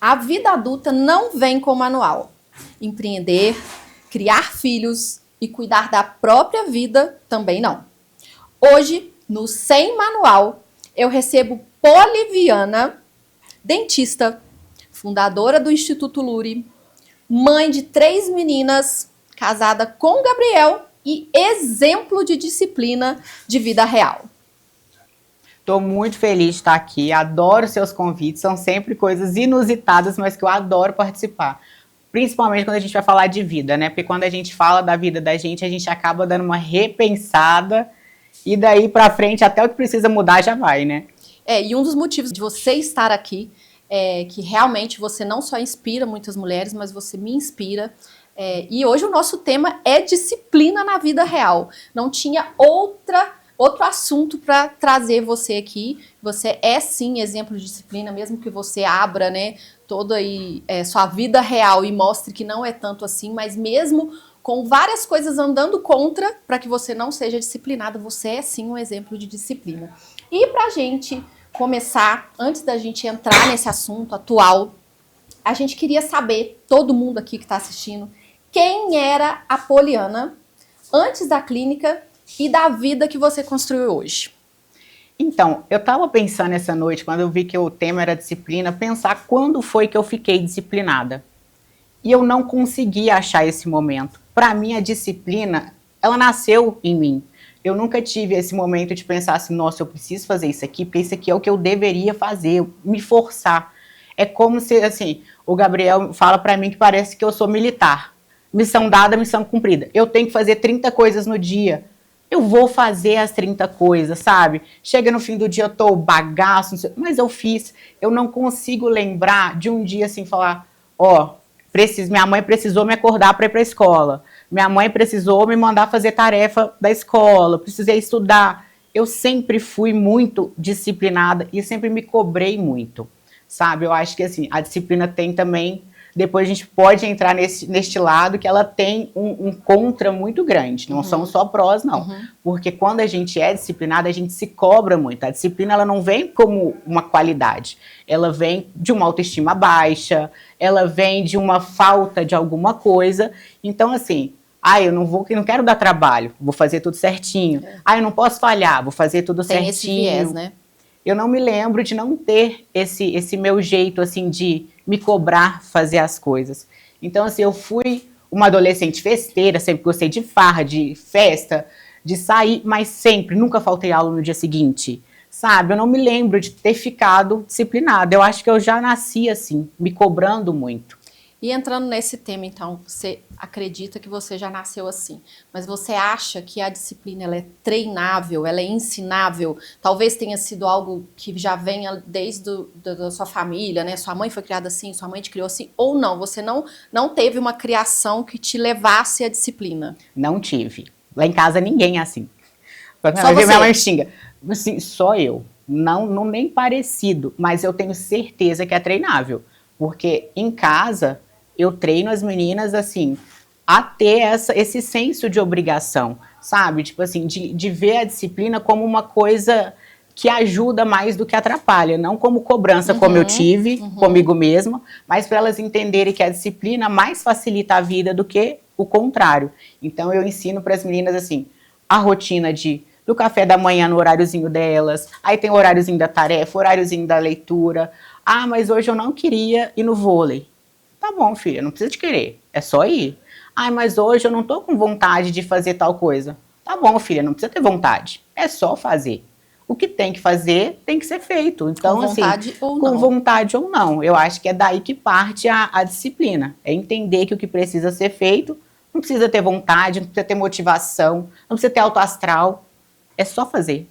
A vida adulta não vem com manual. Empreender, criar filhos e cuidar da própria vida também não. Hoje, no Sem Manual, eu recebo Poliviana, dentista, fundadora do Instituto Luri, mãe de 3 meninas, casada com Gabriel e exemplo de disciplina de vida real. Estou muito feliz de estar aqui, adoro seus convites, são sempre coisas inusitadas, mas que eu adoro participar. Principalmente quando a gente vai falar de vida, né? Porque quando a gente fala da vida da gente, a gente acaba dando uma repensada e daí para frente até o que precisa mudar já vai, né? E um dos motivos de você estar aqui é que realmente você não só inspira muitas mulheres, mas você me inspira. E hoje o nosso tema é disciplina na vida real. Não tinha outro assunto para trazer você aqui. Você é sim exemplo de disciplina, mesmo que você abra, né, toda aí sua vida real e mostre que não é tanto assim, mas mesmo com várias coisas andando contra para que você não seja disciplinado, você é sim um exemplo de disciplina. E pra gente começar, antes da gente entrar nesse assunto atual, a gente queria saber, todo mundo aqui que está assistindo, quem era a Poliana antes da clínica e da vida que você construiu hoje. Então, eu estava pensando essa noite, quando eu vi que o tema era disciplina, pensar quando foi que eu fiquei disciplinada. E eu não consegui achar esse momento. Para mim, a disciplina, ela nasceu em mim. Eu nunca tive esse momento de pensar assim, nossa, eu preciso fazer isso aqui, porque isso aqui é o que eu deveria fazer, me forçar. É como se, assim, o Gabriel fala para mim que parece que eu sou militar. Missão dada, missão cumprida. Eu tenho que fazer 30 coisas no dia. Eu vou fazer as 30 coisas, sabe? Chega no fim do dia, eu tô bagaço, não sei, mas eu fiz. Eu não consigo lembrar de um dia assim, falar, ó, minha mãe precisou me acordar para ir para a escola. Minha mãe precisou me mandar fazer tarefa da escola. Precisei estudar. Eu sempre fui muito disciplinada e sempre me cobrei muito, sabe? Eu acho que assim, a disciplina tem também. Depois a gente pode entrar neste lado que ela tem um contra muito grande. Não são só prós, não. Porque quando a gente é disciplinada, a gente se cobra muito. A disciplina ela não vem como uma qualidade. Ela vem de uma autoestima baixa, ela vem de uma falta de alguma coisa. Então, assim, eu não quero dar trabalho, vou fazer tudo certinho. Eu não posso falhar, vou fazer tudo certinho. Tem esse viés, né? Eu não me lembro de não ter esse meu jeito, assim, de me cobrar fazer as coisas. Então, assim, eu fui uma adolescente festeira, sempre gostei de farra, de festa, de sair, mas sempre, nunca faltei aula no dia seguinte, sabe? Eu não me lembro de ter ficado disciplinada. Eu acho que eu já nasci assim, me cobrando muito. E entrando nesse tema, então, você acredita que você já nasceu assim, mas você acha que a disciplina ela é treinável, ela é ensinável? Talvez tenha sido algo que já venha desde da sua família, né? Sua mãe foi criada assim, sua mãe te criou assim, ou não? Você não teve uma criação que te levasse à disciplina? Não tive. Lá em casa ninguém é assim. Só você? Minha mãe xinga. Assim, só eu. Não nem parecido, mas eu tenho certeza que é treinável. Porque em casa eu treino as meninas, assim, a ter esse senso de obrigação, sabe? Tipo assim, de ver a disciplina como uma coisa que ajuda mais do que atrapalha, não como cobrança, como eu tive comigo mesma, mas para elas entenderem que a disciplina mais facilita a vida do que o contrário. Então eu ensino para as meninas, assim, a rotina do café da manhã no horáriozinho delas, aí tem o horáriozinho da tarefa, o horáriozinho da leitura. Mas hoje eu não queria ir no vôlei. Tá bom, filha, não precisa de querer, é só ir. Mas hoje eu não tô com vontade de fazer tal coisa. Tá bom, filha, não precisa ter vontade, é só fazer. O que tem que fazer, tem que ser feito. Então, com vontade assim, ou não. Com vontade ou não. Eu acho que é daí que parte a disciplina. É entender que o que precisa ser feito, não precisa ter vontade, não precisa ter motivação, não precisa ter alto astral. É só fazer.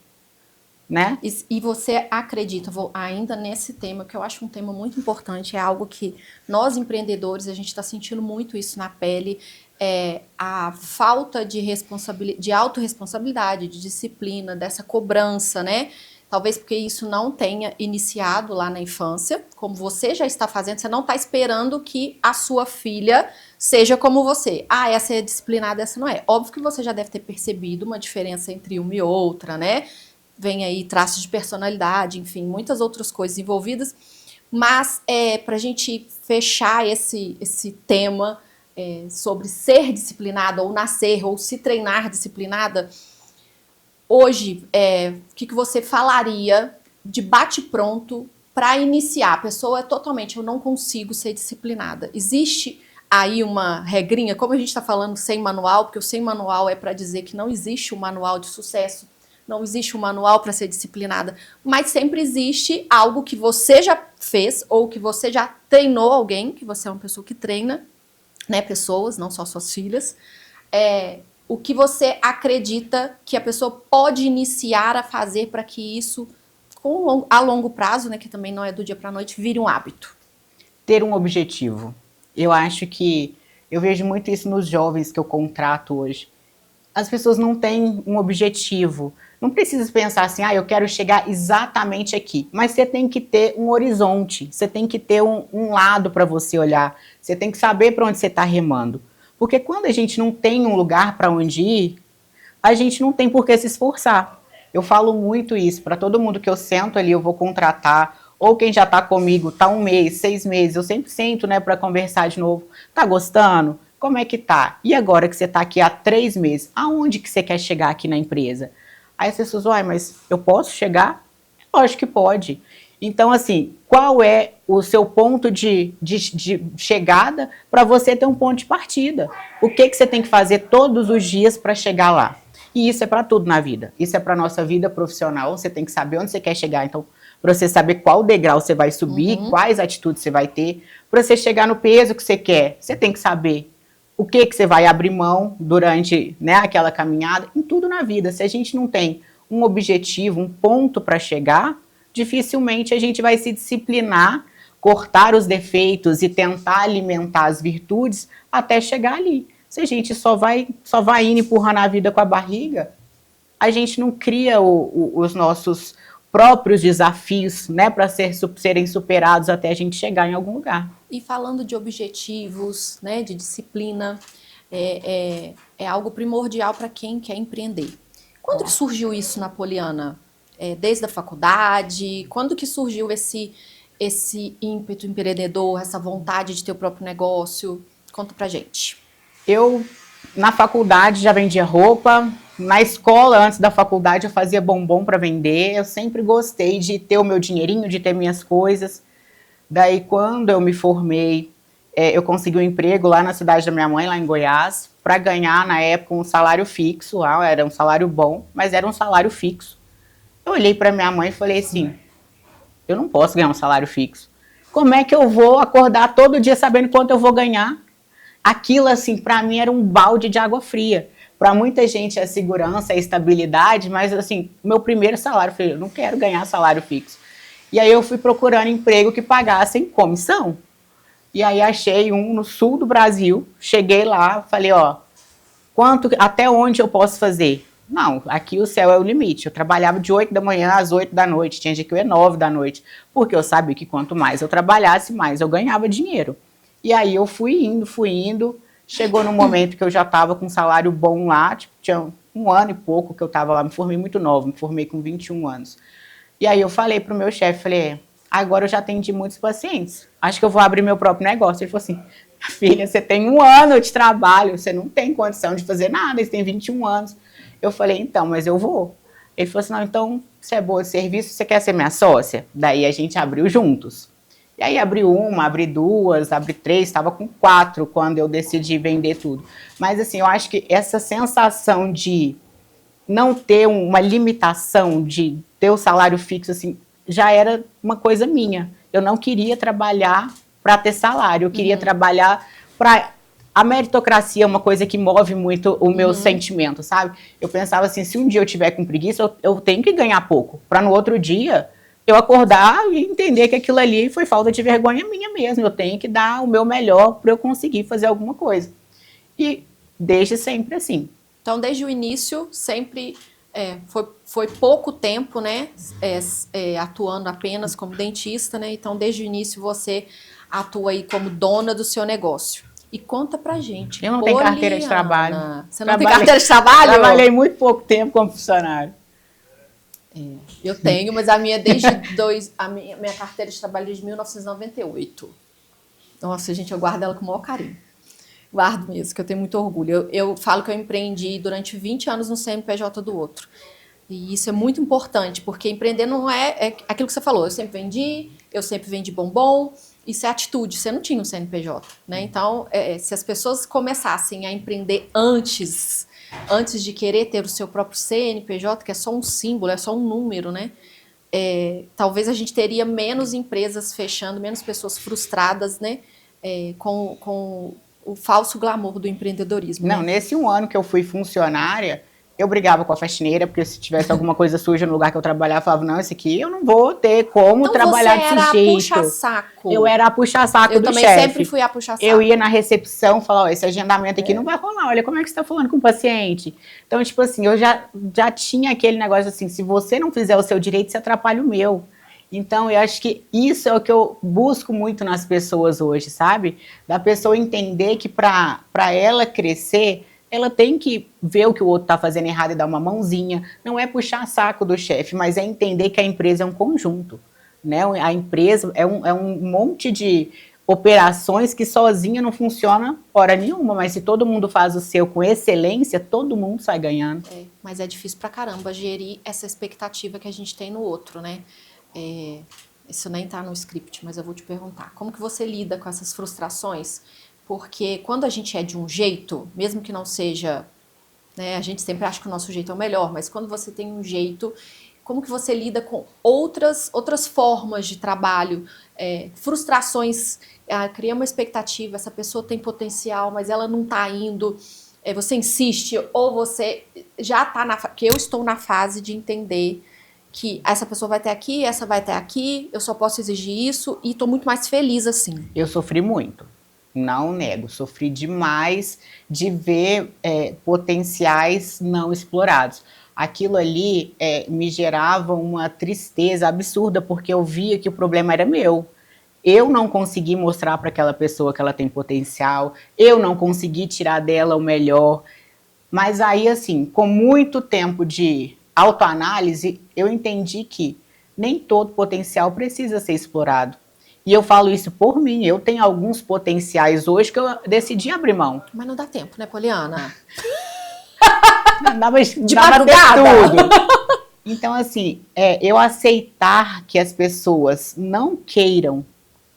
Né? E você acredita, vou ainda nesse tema, que eu acho um tema muito importante, é algo que nós empreendedores, a gente está sentindo muito isso na pele, a falta de autorresponsabilidade, de disciplina, dessa cobrança, né? Talvez porque isso não tenha iniciado lá na infância, como você já está fazendo, você não está esperando que a sua filha seja como você. Essa é disciplinada, essa não é. Óbvio que você já deve ter percebido uma diferença entre uma e outra, né? Vem aí traços de personalidade, enfim, muitas outras coisas envolvidas, Mas para a gente fechar esse tema sobre ser disciplinada ou nascer ou se treinar disciplinada, hoje, o que você falaria de bate-pronto para iniciar? A pessoa é totalmente, eu não consigo ser disciplinada. Existe aí uma regrinha, como a gente está falando sem manual, porque o sem manual é para dizer que não existe um manual de sucesso, não existe um manual para ser disciplinada, mas sempre existe algo que você já fez ou que você já treinou alguém, que você é uma pessoa que treina, né, pessoas, não só suas filhas, o que você acredita que a pessoa pode iniciar a fazer para que isso, a longo prazo, né, que também não é do dia para a noite, vire um hábito? Ter um objetivo. Eu acho que eu vejo muito isso nos jovens que eu contrato hoje. As pessoas não têm um objetivo. Não precisa pensar assim, eu quero chegar exatamente aqui. Mas você tem que ter um horizonte, você tem que ter um lado para você olhar. Você tem que saber para onde você está remando. Porque quando a gente não tem um lugar para onde ir, a gente não tem por que se esforçar. Eu falo muito isso para todo mundo que eu sento ali, eu vou contratar, ou quem já está comigo, está 1 mês, 6 meses, eu sempre sento, né, para conversar de novo. Tá gostando? Como é que tá? E agora que você está aqui há 3 meses, aonde que você quer chegar aqui na empresa? Aí as pessoas, mas eu posso chegar? Lógico que pode. Então, assim, qual é o seu ponto de chegada para você ter um ponto de partida? O que você tem que fazer todos os dias para chegar lá? E isso é para tudo na vida. Isso é para a nossa vida profissional. Você tem que saber onde você quer chegar. Então, para você saber qual degrau você vai subir, quais atitudes você vai ter. Para você chegar no peso que você quer, você tem que saber o que você vai abrir mão durante, né, aquela caminhada. Em tudo na vida. Se a gente não tem um objetivo, um ponto para chegar, dificilmente a gente vai se disciplinar, cortar os defeitos e tentar alimentar as virtudes até chegar ali. Se a gente só vai indo empurrando a vida com a barriga, a gente não cria os nossos próprios desafios, né, para serem superados até a gente chegar em algum lugar. E falando de objetivos, né, de disciplina, é algo primordial para quem quer empreender. Quando que surgiu isso na Poliana? Desde a faculdade? Quando que surgiu esse ímpeto empreendedor, essa vontade de ter o próprio negócio? Conta pra gente. Eu, na faculdade, já vendia roupa. Na escola, antes da faculdade, eu fazia bombom para vender. Eu sempre gostei de ter o meu dinheirinho, de ter minhas coisas. Daí, quando eu me formei, eu consegui um emprego lá na cidade da minha mãe, lá em Goiás, para ganhar, na época, um salário fixo. Era um salário bom, mas era um salário fixo. Eu olhei para minha mãe e falei assim, eu não posso ganhar um salário fixo. Como é que eu vou acordar todo dia sabendo quanto eu vou ganhar? Aquilo, assim, para mim era um balde de água fria. Para muita gente é segurança, é estabilidade, mas, assim, meu primeiro salário, eu falei, eu não quero ganhar salário fixo. E aí eu fui procurando emprego que pagassem comissão. E aí achei um no sul do Brasil, cheguei lá, falei, até onde eu posso fazer? Não, aqui o céu é o limite. Eu trabalhava de 8 da manhã às 8 da noite, tinha dia que eu ia 9 da noite, porque eu sabia que quanto mais eu trabalhasse, mais eu ganhava dinheiro. E aí eu fui indo, chegou no momento que eu já estava com um salário bom lá, tipo, tinha 1 ano e pouco que eu estava lá, me formei muito nova, me formei com 21 anos. E aí eu falei pro meu chefe, falei, agora eu já atendi muitos pacientes, acho que eu vou abrir meu próprio negócio. Ele falou assim, filha, você tem 1 ano de trabalho, você não tem condição de fazer nada, você tem 21 anos. Eu falei, então, mas eu vou. Ele falou assim, não, então, você é boa de serviço, você quer ser minha sócia? Daí a gente abriu juntos. E aí abri 1, abri 2, abri 3, estava com 4 quando eu decidi vender tudo. Mas assim, eu acho que essa sensação de não ter uma limitação, de ter o salário fixo, assim, já era uma coisa minha. Eu não queria trabalhar para ter salário, eu queria trabalhar para... A meritocracia é uma coisa que move muito o meu sentimento, sabe? Eu pensava assim, se um dia eu tiver com preguiça, eu tenho que ganhar pouco, para no outro dia eu acordar e entender que aquilo ali foi falta de vergonha minha mesmo. Eu tenho que dar o meu melhor para eu conseguir fazer alguma coisa. E desde sempre assim. Então, desde o início, sempre foi pouco tempo, né, atuando apenas como dentista, né? Então, desde o início, você atua aí como dona do seu negócio. E conta pra gente. Eu não tenho carteira de trabalho. Você não tem carteira de trabalho? Trabalhei muito pouco tempo como funcionário. Eu tenho, mas a minha a minha carteira de trabalho é de 1998. Nossa, gente, eu guardo ela com o maior carinho. Guardo mesmo, que eu tenho muito orgulho. Eu falo que eu empreendi durante 20 anos no CNPJ do outro. E isso é muito importante, porque empreender não é aquilo que você falou. Eu sempre vendi bombom. Isso é atitude, você não tinha um CNPJ, né? Então, se as pessoas começassem a empreender antes de querer ter o seu próprio CNPJ, que é só um símbolo, é só um número, né? Talvez a gente teria menos empresas fechando, menos pessoas frustradas, né? Com o falso glamour do empreendedorismo. Não, né? Nesse 1 ano que eu fui funcionária, eu brigava com a faxineira, porque se tivesse alguma coisa suja no lugar que eu trabalhava, eu falava, não, esse aqui eu não vou ter como Então trabalhar desse jeito. Você era a puxa-saco. Eu era a puxa-saco do chefe. Eu também sempre fui a puxa-saco. Eu ia na recepção e falava, ó, esse agendamento aqui não vai rolar, olha como é que você tá falando com o paciente. Então, tipo assim, eu já tinha aquele negócio assim, se você não fizer o seu direito, você atrapalha o meu. Então, eu acho que isso é o que eu busco muito nas pessoas hoje, sabe? Da pessoa entender que para ela crescer, ela tem que ver o que o outro está fazendo errado e dar uma mãozinha. Não é puxar saco do chefe, mas é entender que a empresa é um conjunto. Né? A empresa é um monte de operações que sozinha não funciona hora nenhuma, mas se todo mundo faz o seu com excelência, todo mundo sai ganhando. Mas é difícil pra caramba gerir essa expectativa que a gente tem no outro, né? Isso nem tá no script, mas eu vou te perguntar. Como que você lida com essas frustrações? Porque quando a gente é de um jeito, mesmo que não seja, né, a gente sempre acha que o nosso jeito é o melhor, mas quando você tem um jeito, como que você lida com outras formas de trabalho, frustrações, cria uma expectativa, essa pessoa tem potencial, mas ela não está indo, você insiste, ou você já está que eu estou na fase de entender que essa pessoa vai ter aqui, essa vai ter aqui, eu só posso exigir isso, e estou muito mais feliz assim. Eu sofri muito. Não nego, sofri demais de ver potenciais não explorados. Aquilo ali me gerava uma tristeza absurda, porque eu via que o problema era meu. Eu não consegui mostrar para aquela pessoa que ela tem potencial, eu não consegui tirar dela o melhor. Mas aí, assim, com muito tempo de autoanálise, eu entendi que nem todo potencial precisa ser explorado. E eu falo isso por mim, eu tenho alguns potenciais hoje que eu decidi abrir mão. Mas não dá tempo, né, Poliana? Não dava de madrugada. Tudo. Então, assim, eu aceitar que as pessoas não queiram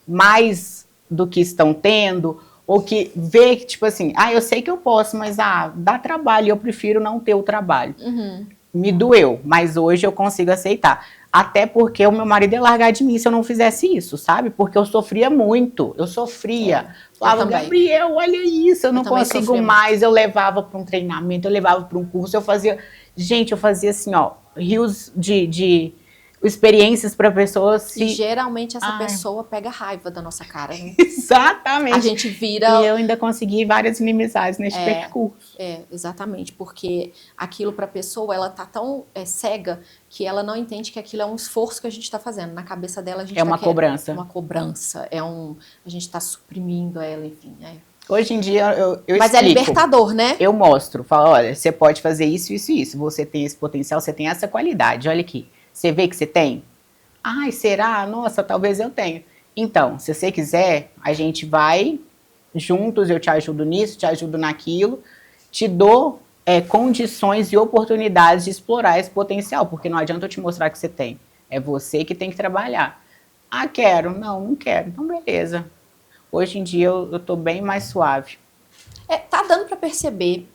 mais do que estão tendo, ou que vê que, tipo assim, eu sei que eu posso, mas dá trabalho, eu prefiro não ter o trabalho. Uhum. Me doeu, mas hoje eu consigo aceitar. Até porque o meu marido ia largar de mim se eu não fizesse isso, sabe? Porque eu sofria muito, eu sofria. Falava, Gabriel, olha isso, eu não consigo mais. Eu levava para um treinamento, eu levava para um curso, eu fazia assim, ó, rios de experiências para pessoas. E geralmente essa pessoa pega raiva da nossa cara, né? Exatamente. A gente vira... E eu ainda consegui várias inimizades nesse percurso. Exatamente, porque aquilo para a pessoa, ela tá tão cega que ela não entende que aquilo é um esforço que a gente está fazendo. Na cabeça dela, a gente uma cobrança. É uma cobrança, a gente está suprimindo ela, enfim. Hoje em dia eu Mas explico, é libertador, né? Eu mostro, falo, olha, você pode fazer isso, isso e isso. Você tem esse potencial, você tem essa qualidade, olha aqui. Você vê que você tem? Ai, será? Nossa, talvez eu tenha. Então, se você quiser, a gente vai juntos, eu te ajudo nisso, te ajudo naquilo, te dou condições e oportunidades de explorar esse potencial, porque não adianta eu te mostrar que você tem. É você que tem que trabalhar. Quero. Não quero. Então, beleza. Hoje em dia eu tô bem mais suave. Tá dando para perceber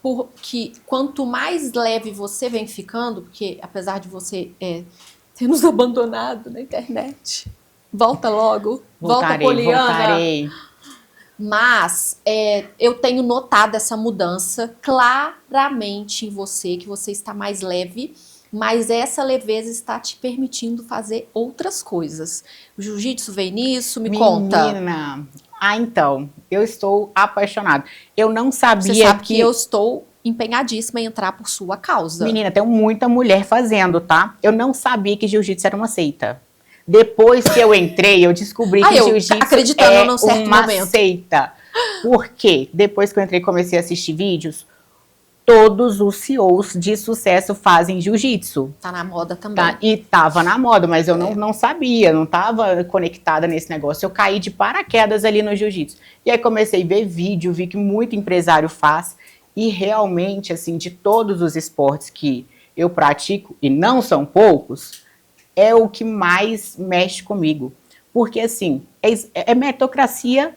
porque quanto mais leve você vem ficando, porque apesar de você ter nos abandonado na internet, volta logo, volta Poliana. Voltarei. Mas eu tenho notado essa mudança claramente em você, que você está mais leve, mas essa leveza está te permitindo fazer outras coisas. O jiu-jitsu vem nisso, me conta. Menina, então, eu estou apaixonada. Eu não sabia Você sabe que eu estou empenhadíssima em entrar por sua causa. Menina, tem muita mulher fazendo, tá? Eu não sabia que jiu-jitsu era uma seita. Depois que eu entrei, eu descobri que jiu-jitsu é uma seita. Por quê? Depois que eu entrei e comecei a assistir vídeos, todos os CEOs de sucesso fazem jiu-jitsu. Tá na moda também. Tá? E tava na moda, mas eu não sabia, não tava conectada nesse negócio. Eu caí de paraquedas ali no jiu-jitsu. E aí comecei a ver vídeo, vi que muito empresário faz. E realmente, assim, de todos os esportes que eu pratico, e não são poucos, é o que mais mexe comigo. Porque, assim, é meritocracia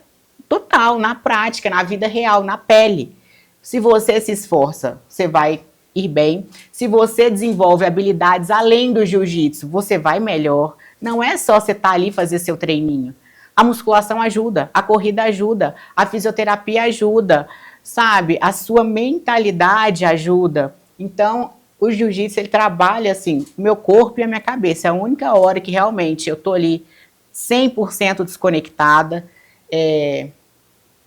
total, na prática, na vida real, na pele. Se você se esforça, você vai ir bem. Se você desenvolve habilidades além do jiu-jitsu, você vai melhor. Não é só você estar ali e fazer seu treininho. A musculação ajuda, a corrida ajuda, a fisioterapia ajuda, sabe? A sua mentalidade ajuda. Então, o jiu-jitsu, ele trabalha assim, o meu corpo e a minha cabeça. É a única hora que realmente eu tô ali 100% desconectada.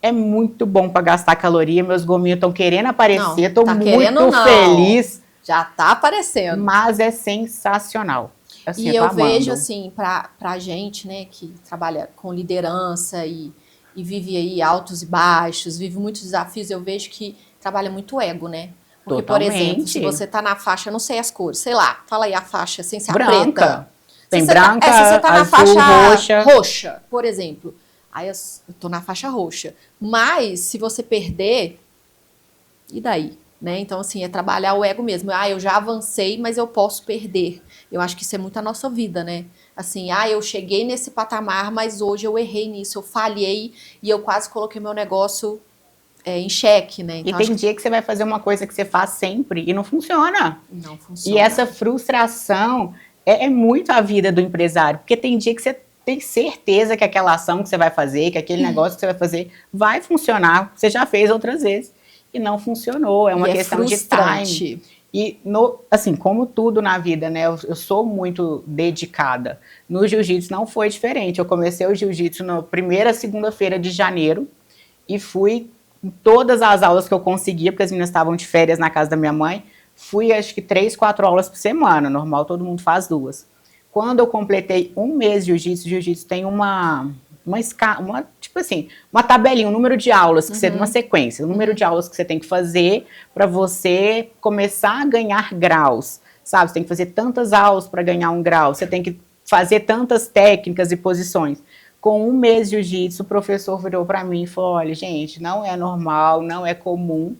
É muito bom para gastar caloria. Meus gominhos estão querendo aparecer, estou muito feliz. Já tá aparecendo. Mas é sensacional. Assim, e eu vejo assim, pra gente, né, que trabalha com liderança e vive aí altos e baixos, vive muitos desafios, eu vejo que trabalha muito ego, né? Porque, Totalmente. por exemplo, se você tá na faixa, não sei as cores, sei lá, fala aí a faixa sem ser branca. preta. Tem branca, se você tá na azul, faixa roxa, por exemplo. Aí eu tô na faixa roxa. Mas, se você perder, e daí? Né? Então, assim, é trabalhar o ego mesmo. Eu já avancei, mas eu posso perder. Eu acho que isso é muito a nossa vida, né? Assim, eu cheguei nesse patamar, mas hoje eu errei nisso, eu falhei e eu quase coloquei meu negócio em xeque, né? Então, e tem dia que você vai fazer uma coisa que você faz sempre e não funciona. Não funciona. E essa frustração é muito a vida do empresário, porque tem dia que você tem certeza que aquela ação que você vai fazer, que aquele negócio que você vai fazer vai funcionar. Você já fez outras vezes e não funcionou. É uma questão de time. E, assim, como tudo na vida, né? Eu sou muito dedicada. No jiu-jitsu não foi diferente. Eu comecei o jiu-jitsu na primeira segunda-feira de janeiro e fui em todas as aulas que eu conseguia, porque as meninas estavam de férias na casa da minha mãe. Fui, acho que 3, 4 aulas por semana. Normal, todo mundo faz 2. Quando eu completei 1 mês de jiu-jitsu tem uma tipo assim, uma tabelinha, um número de aulas, que uma sequência, um número de aulas que você tem que fazer para você começar a ganhar graus, sabe? Você tem que fazer tantas aulas para ganhar um grau, você tem que fazer tantas técnicas e posições. Com 1 mês de jiu-jitsu, o professor virou para mim e falou, olha, gente, não é normal, não é comum,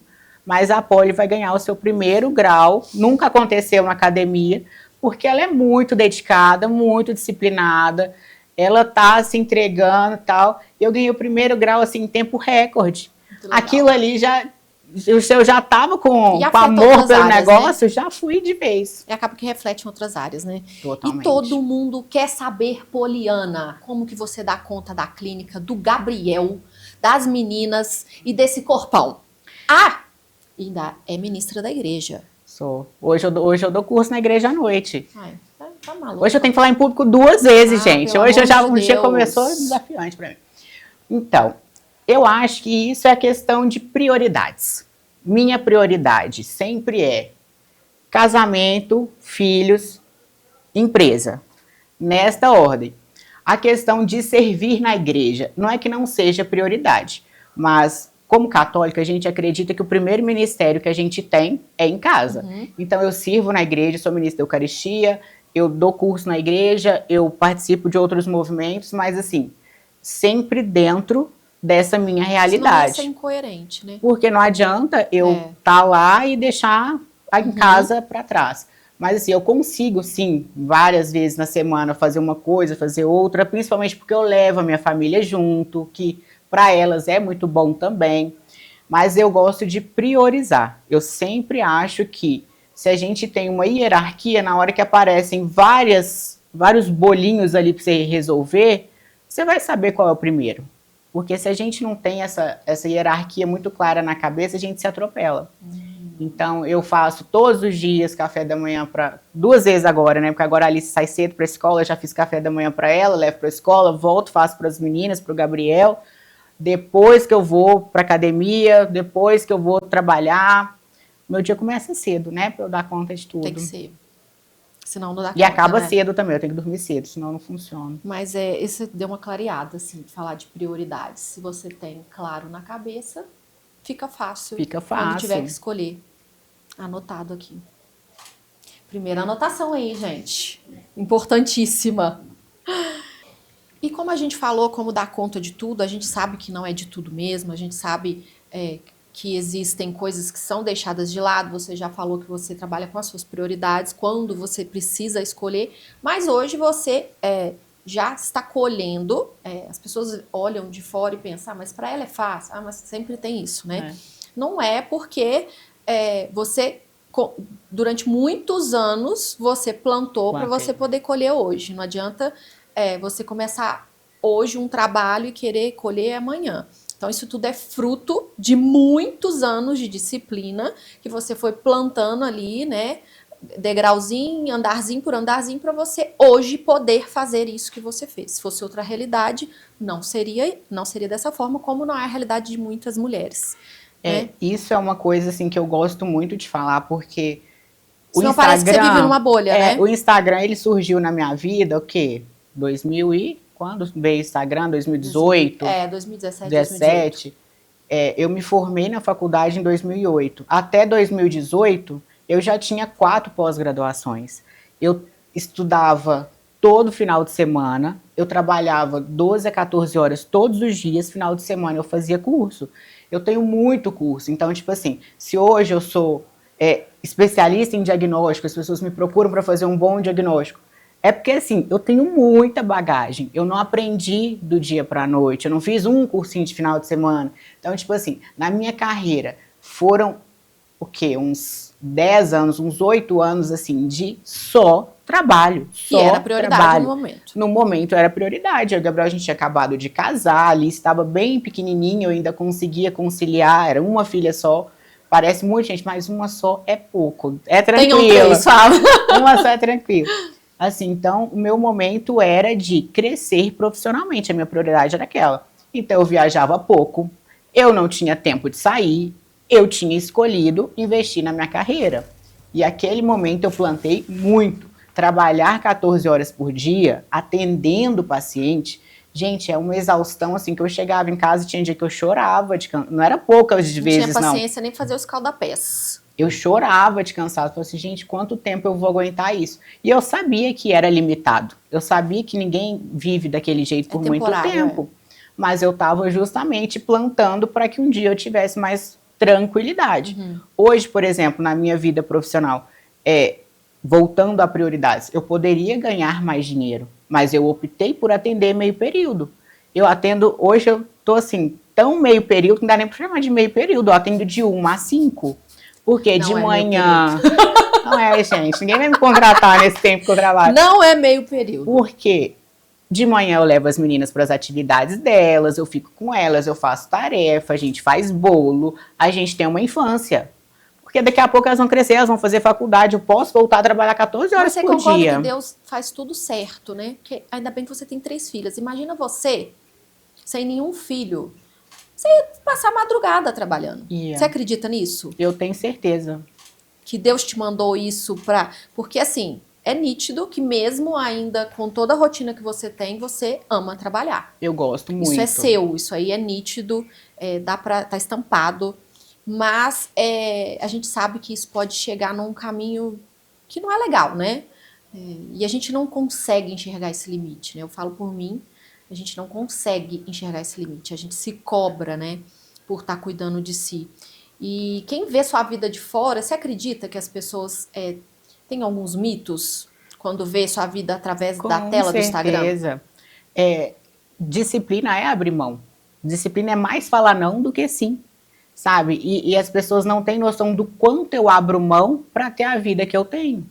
mas a Polly vai ganhar o seu primeiro grau, nunca aconteceu na academia, porque ela é muito dedicada, muito disciplinada, ela tá se entregando e tal. Eu ganhei o primeiro grau, assim, em tempo recorde. Aquilo ali eu já tava com amor pelo negócio, né? Já fui de vez. E acaba que reflete em outras áreas, né? Totalmente. E todo mundo quer saber, Poliana, como que você dá conta da clínica, do Gabriel, das meninas e desse corpão. Ainda é ministra da igreja. Sou. Hoje eu dou curso na igreja à noite. Tá maluco. Hoje eu tenho que falar em público 2 vezes, gente. Hoje um dia começou desafiante para mim. Então, eu acho que isso é questão de prioridades. Minha prioridade sempre é casamento, filhos, empresa. Nesta ordem. A questão de servir na igreja não é que não seja prioridade, mas como católica, a gente acredita que o primeiro ministério que a gente tem é em casa. Então, eu sirvo na igreja, sou ministra da Eucaristia, eu dou curso na igreja, eu participo de outros movimentos, mas assim, sempre dentro dessa minha realidade. Senão ia ser incoerente, né? Porque não adianta eu estar lá e deixar em casa para trás. Mas assim, eu consigo sim, várias vezes na semana fazer uma coisa, fazer outra, principalmente porque eu levo a minha família junto, que para elas é muito bom também. Mas eu gosto de priorizar. Eu sempre acho que se a gente tem uma hierarquia, na hora que aparecem vários bolinhos ali para você resolver, você vai saber qual é o primeiro. Porque se a gente não tem essa hierarquia muito clara na cabeça, a gente se atropela. Então, eu faço todos os dias café da manhã 2 vezes agora, né? Porque agora a Alice sai cedo para a escola, eu já fiz café da manhã para ela, levo para a escola, volto, faço para as meninas, para o Gabriel. Depois que eu vou para academia, depois que eu vou trabalhar, meu dia começa cedo, né? Para eu dar conta de tudo. Tem que ser. Senão não dá conta, e acaba né? cedo também, eu tenho que dormir cedo, senão não funciona. Mas isso deu uma clareada, assim, de falar de prioridades. Se você tem claro na cabeça, fica fácil. Fica fácil. Quando tiver que escolher. Anotado aqui. Primeira anotação aí, gente. Importantíssima. E como a gente falou, como dar conta de tudo, a gente sabe que não é de tudo mesmo, a gente sabe que existem coisas que são deixadas de lado, você já falou que você trabalha com as suas prioridades, quando você precisa escolher, mas hoje você já está colhendo, as pessoas olham de fora e pensam, mas para ela é fácil, mas sempre tem isso, né? Não é porque você, durante muitos anos, você plantou para você poder colher hoje, não adianta você começar hoje um trabalho e querer colher amanhã. Então, isso tudo é fruto de muitos anos de disciplina que você foi plantando ali, né? Degrauzinho, andarzinho por andarzinho, para você hoje poder fazer isso que você fez. Se fosse outra realidade, não seria dessa forma, como não é a realidade de muitas mulheres. Né? Isso é uma coisa assim que eu gosto muito de falar, porque Senão parece que você vive numa bolha, né? O Instagram, ele surgiu na minha vida, o quê? 2000 e... Quando veio o Instagram? 2018? 2017, 2018. Eu me formei na faculdade em 2008. Até 2018, eu já tinha 4 pós-graduações. Eu estudava todo final de semana, eu trabalhava 12 a 14 horas todos os dias, final de semana eu fazia curso. Eu tenho muito curso, então, tipo assim, se hoje eu sou especialista em diagnóstico, as pessoas me procuram para fazer um bom diagnóstico, é porque, assim, eu tenho muita bagagem. Eu não aprendi do dia para a noite. Eu não fiz um cursinho de final de semana. Então, tipo assim, na minha carreira, foram, o quê? Uns 10 anos, uns 8 anos, assim, de só trabalho. Que era prioridade no momento. No momento era prioridade. O Gabriel, a gente tinha acabado de casar, ali estava bem pequenininho, eu ainda conseguia conciliar, era uma filha só. Parece muito, gente, mas uma só é pouco. É tranquilo. Tenham 3, fala. Uma só é tranquilo. Assim, então, o meu momento era de crescer profissionalmente, a minha prioridade era aquela. Então, eu viajava pouco, eu não tinha tempo de sair, eu tinha escolhido investir na minha carreira. E aquele momento eu plantei muito. Trabalhar 14 horas por dia, atendendo o paciente, gente, é uma exaustão, assim, que eu chegava em casa e tinha dia que eu chorava, não era poucas vezes, não. Não tinha paciência nem fazer os escaldapés. Eu chorava de cansado, falei assim, gente, quanto tempo eu vou aguentar isso? E eu sabia que era limitado, eu sabia que ninguém vive daquele jeito por muito tempo, mas eu estava justamente plantando para que um dia eu tivesse mais tranquilidade. Hoje, por exemplo, na minha vida profissional, voltando a prioridades, eu poderia ganhar mais dinheiro, mas eu optei por atender meio período. Eu atendo, hoje eu tô assim, tão meio período, que não dá nem para chamar de meio período, eu atendo de 1 a 5. Porque de manhã... Não é, gente. Ninguém vai me contratar nesse tempo que eu trabalho. Não é meio período. Porque de manhã eu levo as meninas para as atividades delas, eu fico com elas, eu faço tarefa, a gente faz bolo, a gente tem uma infância. Porque daqui a pouco elas vão crescer, elas vão fazer faculdade, eu posso voltar a trabalhar 14 horas por dia. Você concorda que Deus faz tudo certo, né? Porque ainda bem que você tem 3 filhas. Imagina você, sem nenhum filho... Você ia passar a madrugada trabalhando. Você acredita nisso? Eu tenho certeza. Que Deus te mandou isso pra... Porque, assim, é nítido que mesmo ainda com toda a rotina que você tem, você ama trabalhar. Eu gosto muito. Isso é seu, isso aí é nítido, tá estampado. Mas a gente sabe que isso pode chegar num caminho que não é legal, né? E a gente não consegue enxergar esse limite, né? Eu falo por mim. A gente não consegue enxergar esse limite, a gente se cobra, né, por estar cuidando de si. E quem vê sua vida de fora, você acredita que as pessoas têm alguns mitos quando vê sua vida através da tela do Instagram? Com certeza. Disciplina é abrir mão. Disciplina é mais falar não do que sim, sabe? E as pessoas não têm noção do quanto eu abro mão para ter a vida que eu tenho.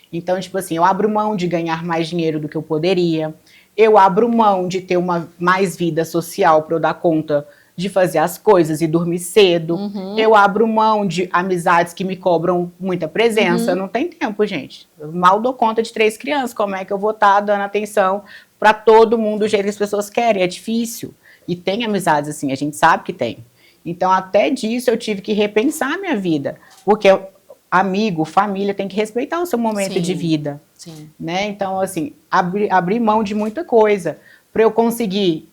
Então, tipo assim, eu abro mão de ganhar mais dinheiro do que eu poderia. Eu abro mão de ter uma mais vida social para eu dar conta de fazer as coisas e dormir cedo. Eu abro mão de amizades que me cobram muita presença. Não tem tempo, gente. Eu mal dou conta de 3 crianças. Como é que eu vou estar dando atenção para todo mundo do jeito que as pessoas querem? É difícil. E tem amizades assim, a gente sabe que tem. Então, até disso eu tive que repensar a minha vida. Porque amigo, família, tem que respeitar o seu momento de vida. Sim. Né? Então, assim, abrir mão de muita coisa para eu conseguir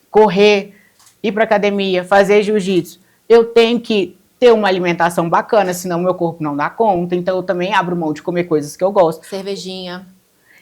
correr, ir para academia, fazer jiu-jitsu. Eu tenho que ter uma alimentação bacana, senão meu corpo não dá conta. Então eu também abro mão de comer coisas que eu gosto. Cervejinha.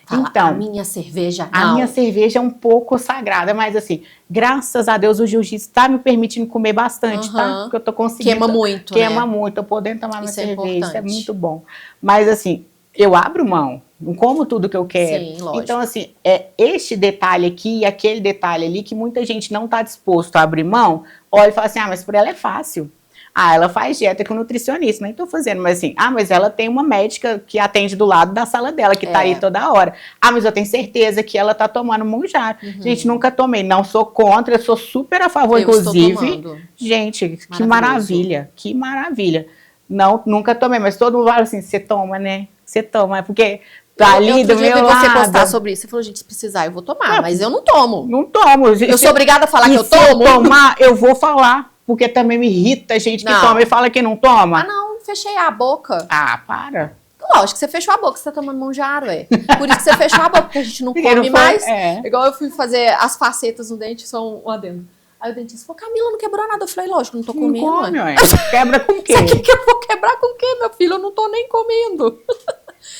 Fala, Então, a minha cerveja a não. minha cerveja é um pouco sagrada, mas assim, graças a Deus o jiu-jitsu está me permitindo comer bastante, tá? Porque eu tô conseguindo. Queima muito, Queima né? muito, eu podendo tomar minha Isso é cerveja, isso é importante. muito bom. Mas assim, eu abro mão, não como tudo que eu quero. Sim, lógico. Então assim, é este detalhe aqui e aquele detalhe ali que muita gente não está disposto a abrir mão, olha e fala assim, mas por ela é fácil. Ah, ela faz dieta com nutricionista, nem tô fazendo, mas assim, mas ela tem uma médica que atende do lado da sala dela, que tá aí toda hora. Mas eu tenho certeza que ela tá tomando Monjaro. Gente, nunca tomei, não sou contra, eu sou super a favor, inclusive. Gente, que maravilha, que maravilha. Não, nunca tomei, mas todo mundo fala assim, você toma, né? Você toma, porque tá ali do meu lado. Você postar sobre isso, você falou, gente, se precisar eu vou tomar, mas eu não tomo. Não tomo. Eu sou obrigada a falar que eu tomo? Se eu tomar, eu vou falar. Porque também me irrita a gente que toma e fala que não toma. Não, fechei a boca. Para. Lógico que você fechou a boca, você tá tomando Monjaro, Por isso que você fechou a boca, porque a gente não come mais. Igual eu fui fazer as facetas no dente, só um adendo. Aí o dentista falou, Camila, não quebrou nada. Eu falei, lógico, não tô comendo. Não come, quebra com o quê? Você quer que eu vou quebrar com o quê, meu filho? Eu não tô nem comendo.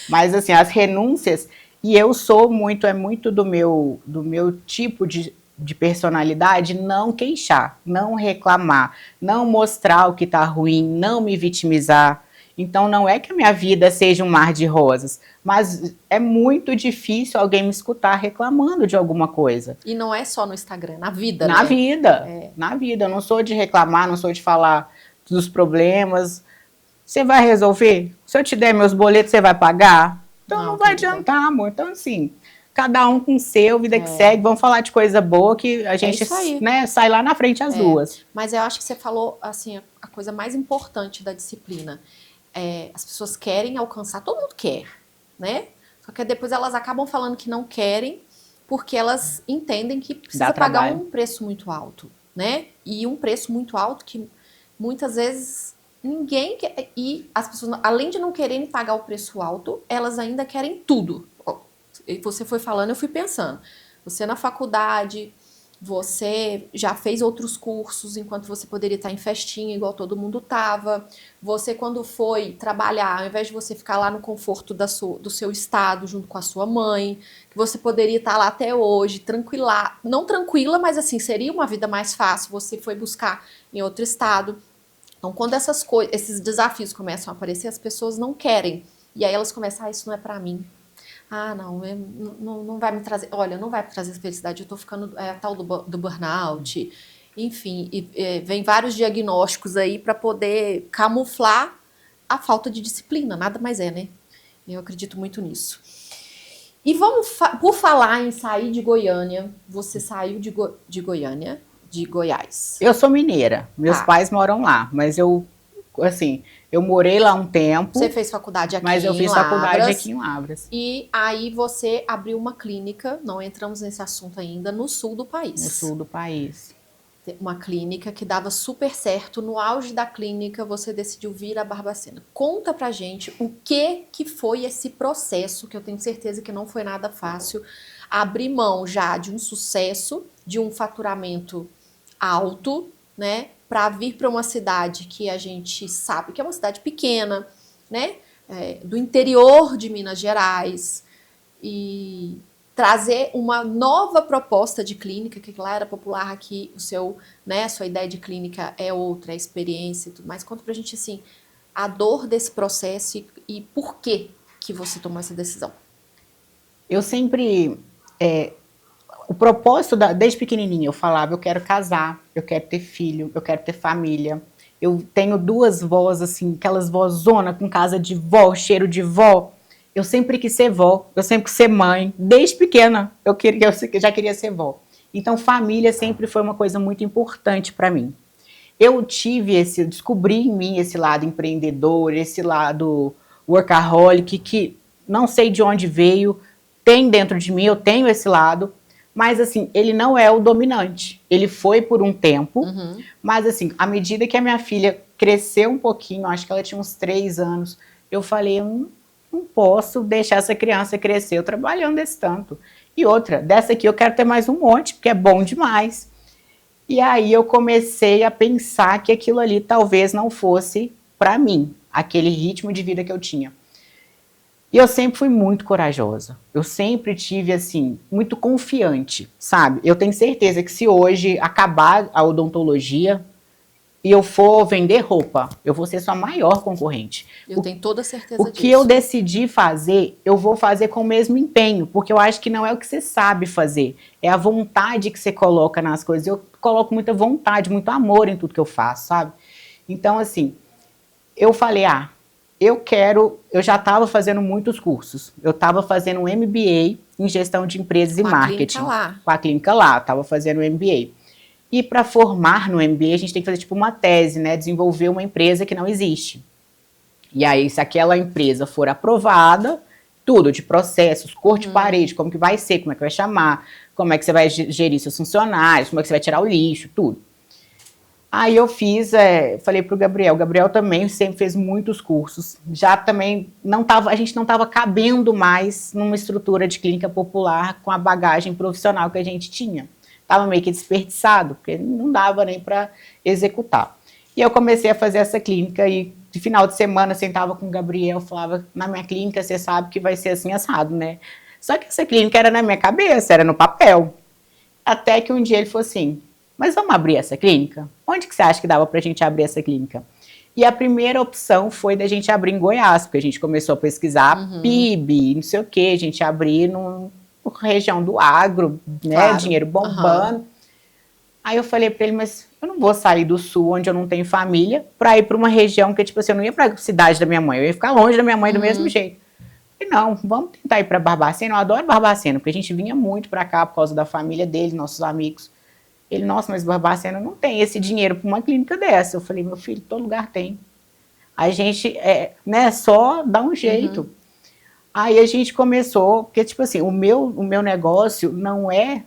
Mas assim, as renúncias, e eu sou muito, é muito do meu tipo de personalidade, não queixar, não reclamar, não mostrar o que tá ruim, não me vitimizar. Então não é que a minha vida seja um mar de rosas, mas é muito difícil alguém me escutar reclamando de alguma coisa. E não é só no Instagram, na vida, na vida, na vida. Eu não sou de reclamar, não sou de falar dos problemas. Você vai resolver? Se eu te der meus boletos, você vai pagar? Então não vai adiantar, amor. Então assim, cada um com o seu, vida que segue, vamos falar de coisa boa que a gente sai lá na frente as duas. Mas eu acho que você falou assim, a coisa mais importante da disciplina. As pessoas querem alcançar, todo mundo quer, né? Só que depois elas acabam falando que não querem porque elas entendem que precisa pagar um preço muito alto, né? E um preço muito alto que muitas vezes ninguém quer. E as pessoas, além de não quererem pagar o preço alto, elas ainda querem tudo. Você foi falando, eu fui pensando. Você na faculdade, você já fez outros cursos enquanto você poderia estar em festinha, igual todo mundo estava. Você, quando foi trabalhar, ao invés de você ficar lá no conforto do seu estado, junto com a sua mãe, que você poderia estar lá até hoje, tranquila. Não tranquila, mas assim, seria uma vida mais fácil. Você foi buscar em outro estado. Então, quando esses desafios começam a aparecer, as pessoas não querem. E aí elas começam, isso não é pra mim. Não vai me trazer, olha, não vai me trazer felicidade, eu tô ficando tal do burnout, enfim, vem vários diagnósticos aí para poder camuflar a falta de disciplina, nada mais né? Eu acredito muito nisso. E vamos, por falar em sair de Goiânia, você saiu de Goiânia, de Goiás. Eu sou mineira, meus pais moram lá, mas eu morei lá um tempo. Você fez faculdade aqui em Lavras. Mas eu fiz faculdade aqui em Lavras. E aí você abriu uma clínica, não entramos nesse assunto ainda, no sul do país. No sul do país. Uma clínica que dava super certo. No auge da clínica, você decidiu vir a Barbacena. Conta pra gente o que foi esse processo, que eu tenho certeza que não foi nada fácil. Abrir mão já de um sucesso, de um faturamento alto, né? Para vir para uma cidade que a gente sabe que é uma cidade pequena, né? Do interior de Minas Gerais, e trazer uma nova proposta de clínica, que lá era popular, aqui a sua ideia de clínica é outra, a experiência e tudo mais. Conta pra gente assim, a dor desse processo e por que você tomou essa decisão. Eu sempre... O propósito, desde pequenininha, eu falava, eu quero casar, eu quero ter filho, eu quero ter família. Eu tenho duas vós, assim, aquelas vozona com casa de vó, cheiro de vó. Eu sempre quis ser vó, eu sempre quis ser mãe. Desde pequena, eu já queria ser vó. Então, família sempre foi uma coisa muito importante para mim. Eu descobri em mim esse lado empreendedor, esse lado workaholic, que não sei de onde veio, tem dentro de mim, eu tenho esse lado. Mas, assim, ele não é o dominante. Ele foi por um tempo, mas, assim, à medida que a minha filha cresceu um pouquinho, acho que ela tinha uns 3 anos, eu falei, eu não posso deixar essa criança crescer, eu trabalhando esse tanto. E outra, dessa aqui eu quero ter mais um monte, porque é bom demais. E aí eu comecei a pensar que aquilo ali talvez não fosse para mim, aquele ritmo de vida que eu tinha. E eu sempre fui muito corajosa. Eu sempre tive, assim, muito confiante, sabe? Eu tenho certeza que se hoje acabar a odontologia e eu for vender roupa, eu vou ser sua maior concorrente. Eu tenho toda a certeza disso. O que eu decidi fazer, eu vou fazer com o mesmo empenho, porque eu acho que não é o que você sabe fazer, é a vontade que você coloca nas coisas. Eu coloco muita vontade, muito amor em tudo que eu faço, sabe? Então, assim, eu falei, eu já estava fazendo muitos cursos. Eu estava fazendo um MBA em gestão de empresas e marketing. Com a clínica lá, estava fazendo um MBA. E para formar no MBA, a gente tem que fazer tipo uma tese, né? Desenvolver uma empresa que não existe. E aí, se aquela empresa for aprovada, tudo de processos, cor de parede, como que vai ser, como é que vai chamar, como é que você vai gerir seus funcionários, como é que você vai tirar o lixo, tudo. Aí eu fiz, falei pro Gabriel. O Gabriel também sempre fez muitos cursos. Já também a gente não estava cabendo mais numa estrutura de clínica popular com a bagagem profissional que a gente tinha. Estava meio que desperdiçado, porque não dava nem para executar. E eu comecei a fazer essa clínica e de final de semana sentava com o Gabriel, falava, na minha clínica você sabe que vai ser assim assado, né? Só que essa clínica era na minha cabeça, era no papel. Até que um dia ele falou assim, mas vamos abrir essa clínica? Onde que você acha que dava pra gente abrir essa clínica? E a primeira opção foi da gente abrir em Goiás, porque a gente começou a pesquisar PIB, não sei o quê, a gente abrir numa região do agro, né, claro. Dinheiro bombando. Aí eu falei pra ele, mas eu não vou sair do sul, onde eu não tenho família, pra ir pra uma região que, tipo assim, eu não ia pra cidade da minha mãe, eu ia ficar longe da minha mãe do mesmo jeito. E não, vamos tentar ir pra Barbacena, eu adoro Barbacena, porque a gente vinha muito pra cá por causa da família dele, nossos amigos. Ele, nossa, mas Barbacena não tem esse dinheiro para uma clínica dessa. Eu falei, meu filho, todo lugar tem. A gente, né, só dá um jeito. Aí a gente começou, porque, tipo assim, o meu negócio não é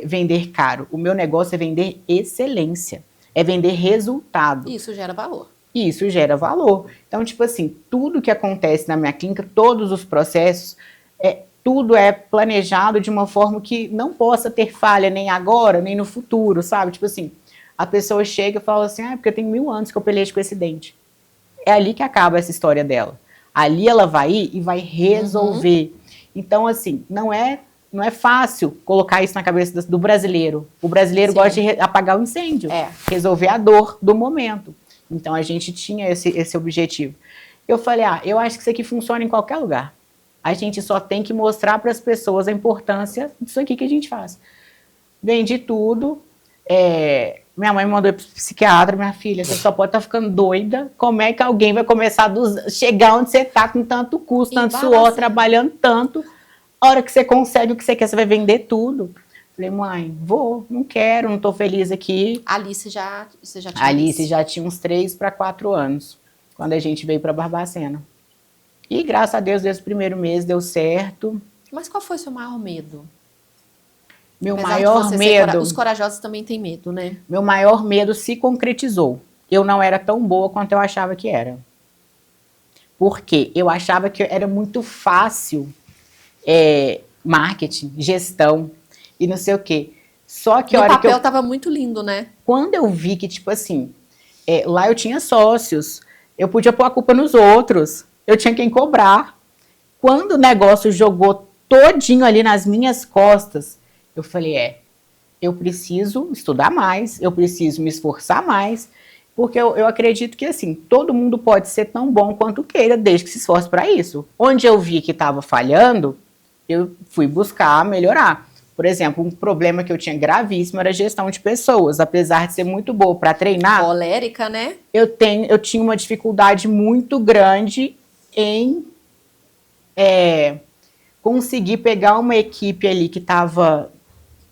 vender caro. O meu negócio é vender excelência. É vender resultado. Isso gera valor. Isso gera valor. Então, tipo assim, tudo que acontece na minha clínica, todos os processos, tudo é planejado de uma forma que não possa ter falha nem agora, nem no futuro, sabe? Tipo assim, a pessoa chega e fala assim, porque eu tenho 1000 anos que eu pelejo com esse dente. É ali que acaba essa história dela. Ali ela vai ir e vai resolver. Então, assim, não é fácil colocar isso na cabeça do brasileiro. O brasileiro gosta de apagar o incêndio, resolver a dor do momento. Então, a gente tinha esse objetivo. Eu falei, eu acho que isso aqui funciona em qualquer lugar. A gente só tem que mostrar para as pessoas a importância disso aqui que a gente faz. Vendi tudo. Minha mãe me mandou para o psiquiatra, minha filha, você só pode estar ficando doida. Como é que alguém vai começar a chegar onde você está com tanto custo, tanto suor, trabalhando tanto? A hora que você consegue o que você quer, você vai vender tudo. Falei, mãe, não quero, não estou feliz aqui. Alice já tinha Alice já tinha uns 3 para 4 anos, quando a gente veio para Barbacena. E graças a Deus, desde o primeiro mês deu certo. Mas qual foi o seu maior medo? Meu maior medo... Os corajosos também têm medo, né? Meu maior medo se concretizou. Eu não era tão boa quanto eu achava que era. Porque eu achava que era muito fácil marketing, gestão e não sei o quê. Só que o papel estava muito lindo, né? Quando eu vi que, tipo assim, lá eu tinha sócios, eu podia pôr a culpa nos outros. Eu tinha quem cobrar. Quando o negócio jogou todinho ali nas minhas costas, eu falei, eu preciso estudar mais, eu preciso me esforçar mais, porque eu acredito que, assim, todo mundo pode ser tão bom quanto queira, desde que se esforce para isso. Onde eu vi que estava falhando, eu fui buscar melhorar. Por exemplo, um problema que eu tinha gravíssimo era a gestão de pessoas. Apesar de ser muito boa para treinar... Colérica, né? Eu tinha uma dificuldade muito grande em conseguir pegar uma equipe ali que estava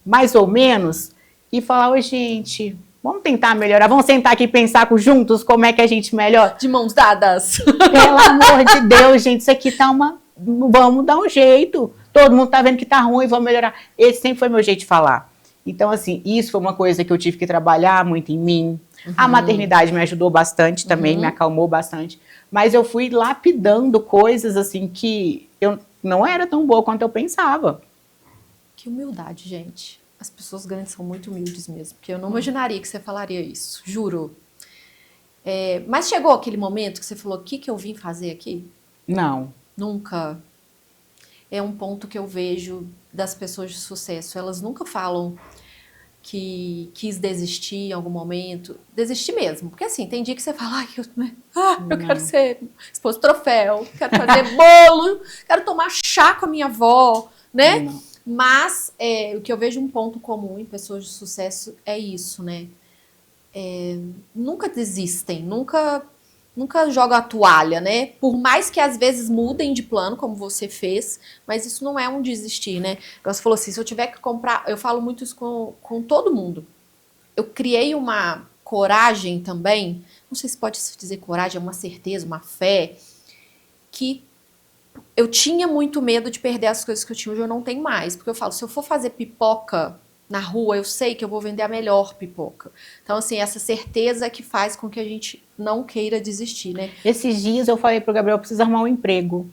mais ou menos e falar, gente, vamos tentar melhorar, vamos sentar aqui e pensar juntos como é que a gente melhora. De mãos dadas. Pelo amor de Deus, gente, isso aqui tá vamos dar um jeito. Todo mundo tá vendo que tá ruim, vamos melhorar. Esse sempre foi meu jeito de falar. Então, assim, isso foi uma coisa que eu tive que trabalhar muito em mim. A maternidade me ajudou bastante também, me acalmou bastante. Mas eu fui lapidando coisas, assim, que eu não era tão boa quanto eu pensava. Que humildade, gente. As pessoas grandes são muito humildes mesmo, porque eu não imaginaria que você falaria isso, juro. Mas chegou aquele momento que você falou, o que que eu vim fazer aqui? Não. Nunca. É um ponto que eu vejo das pessoas de sucesso. Elas nunca falam que quis desistir em algum momento. Desistir mesmo. Porque assim, tem dia que você fala, eu quero ser esposo troféu, quero fazer bolo, quero tomar chá com a minha avó, né? Não. Mas o que eu vejo um ponto comum em pessoas de sucesso é isso, né? Nunca desistem, nunca jogam a toalha, né? Por mais que às vezes mudem de plano, como você fez, mas isso não é um desistir, né? Você falou assim, se eu tiver que comprar, eu falo muito isso com todo mundo. Eu criei uma coragem também, não sei se pode se dizer coragem, é uma certeza, uma fé, que eu tinha muito medo de perder as coisas que eu tinha, hoje eu não tenho mais. Porque eu falo, se eu for fazer pipoca na rua, eu sei que eu vou vender a melhor pipoca. Então, assim, essa certeza que faz com que a gente não queira desistir, né? Esses dias eu falei pro Gabriel, eu preciso arrumar um emprego.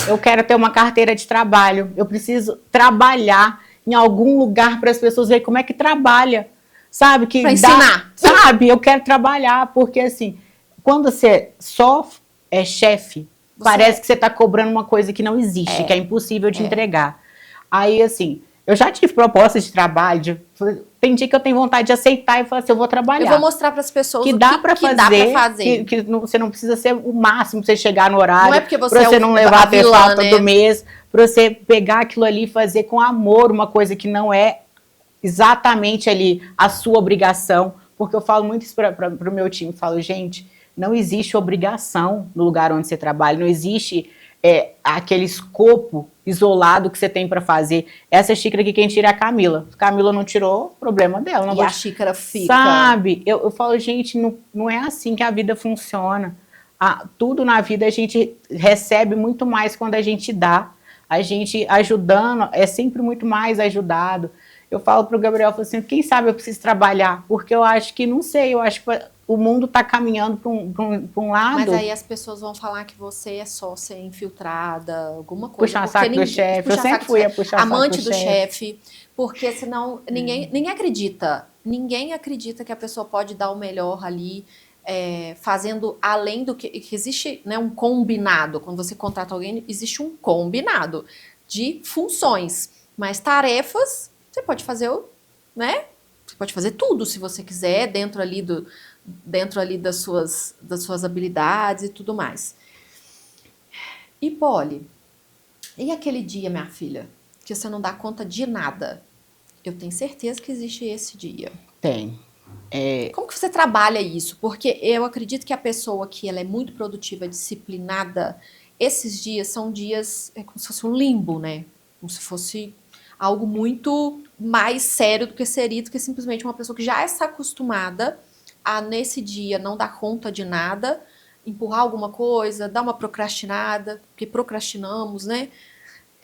Eu quero ter uma carteira de trabalho. Eu preciso trabalhar em algum lugar para as pessoas verem como é que trabalha. Sabe? Para ensinar. Sabe? Eu quero trabalhar, porque assim, quando você só é chefe, parece que você está cobrando uma coisa que não existe, que é impossível de entregar. Aí, assim, eu já tive propostas de trabalho, tem dia que eu tenho vontade de aceitar e falar assim, eu vou trabalhar. Eu vou mostrar para as pessoas que dá para fazer, que você não precisa ser o máximo para você chegar no horário, não é porque para você não levar a pessoa todo mês, para você pegar aquilo ali e fazer com amor uma coisa que não é exatamente ali a sua obrigação, porque eu falo muito isso para o meu time, falo, gente, não existe obrigação no lugar onde você trabalha, não existe aquele escopo isolado que você tem para fazer. Essa xícara aqui quem tira é a Camila. Se a Camila não tirou, problema dela. Não e a xícara fica. Sabe? Eu falo, gente, não é assim que a vida funciona. Tudo na vida a gente recebe muito mais quando a gente dá. A gente ajudando é sempre muito mais ajudado. Eu falo pro Gabriel, falo assim, quem sabe eu preciso trabalhar, porque eu acho que, não sei, eu acho que o mundo está caminhando para um lado. Mas aí as pessoas vão falar que você é sócia infiltrada, alguma coisa. Puxar saco do chefe, eu sempre fui a puxar saco amante do chefe, porque senão ninguém acredita. Ninguém acredita que a pessoa pode dar o melhor ali, fazendo além do que existe, né, um combinado. Quando você contrata alguém, existe um combinado de funções, mas tarefas você pode fazer, né? Você pode fazer tudo se você quiser, dentro ali das suas habilidades e tudo mais. E Polly, e aquele dia, minha filha, que você não dá conta de nada? Eu tenho certeza que existe esse dia. Tem. Como que você trabalha isso? Porque eu acredito que a pessoa que ela é muito produtiva, disciplinada, esses dias são dias, como se fosse um limbo, né? Como se fosse algo muito mais sério do que simplesmente uma pessoa que já está acostumada a, nesse dia, não dar conta de nada, empurrar alguma coisa, dar uma procrastinada, porque procrastinamos, né?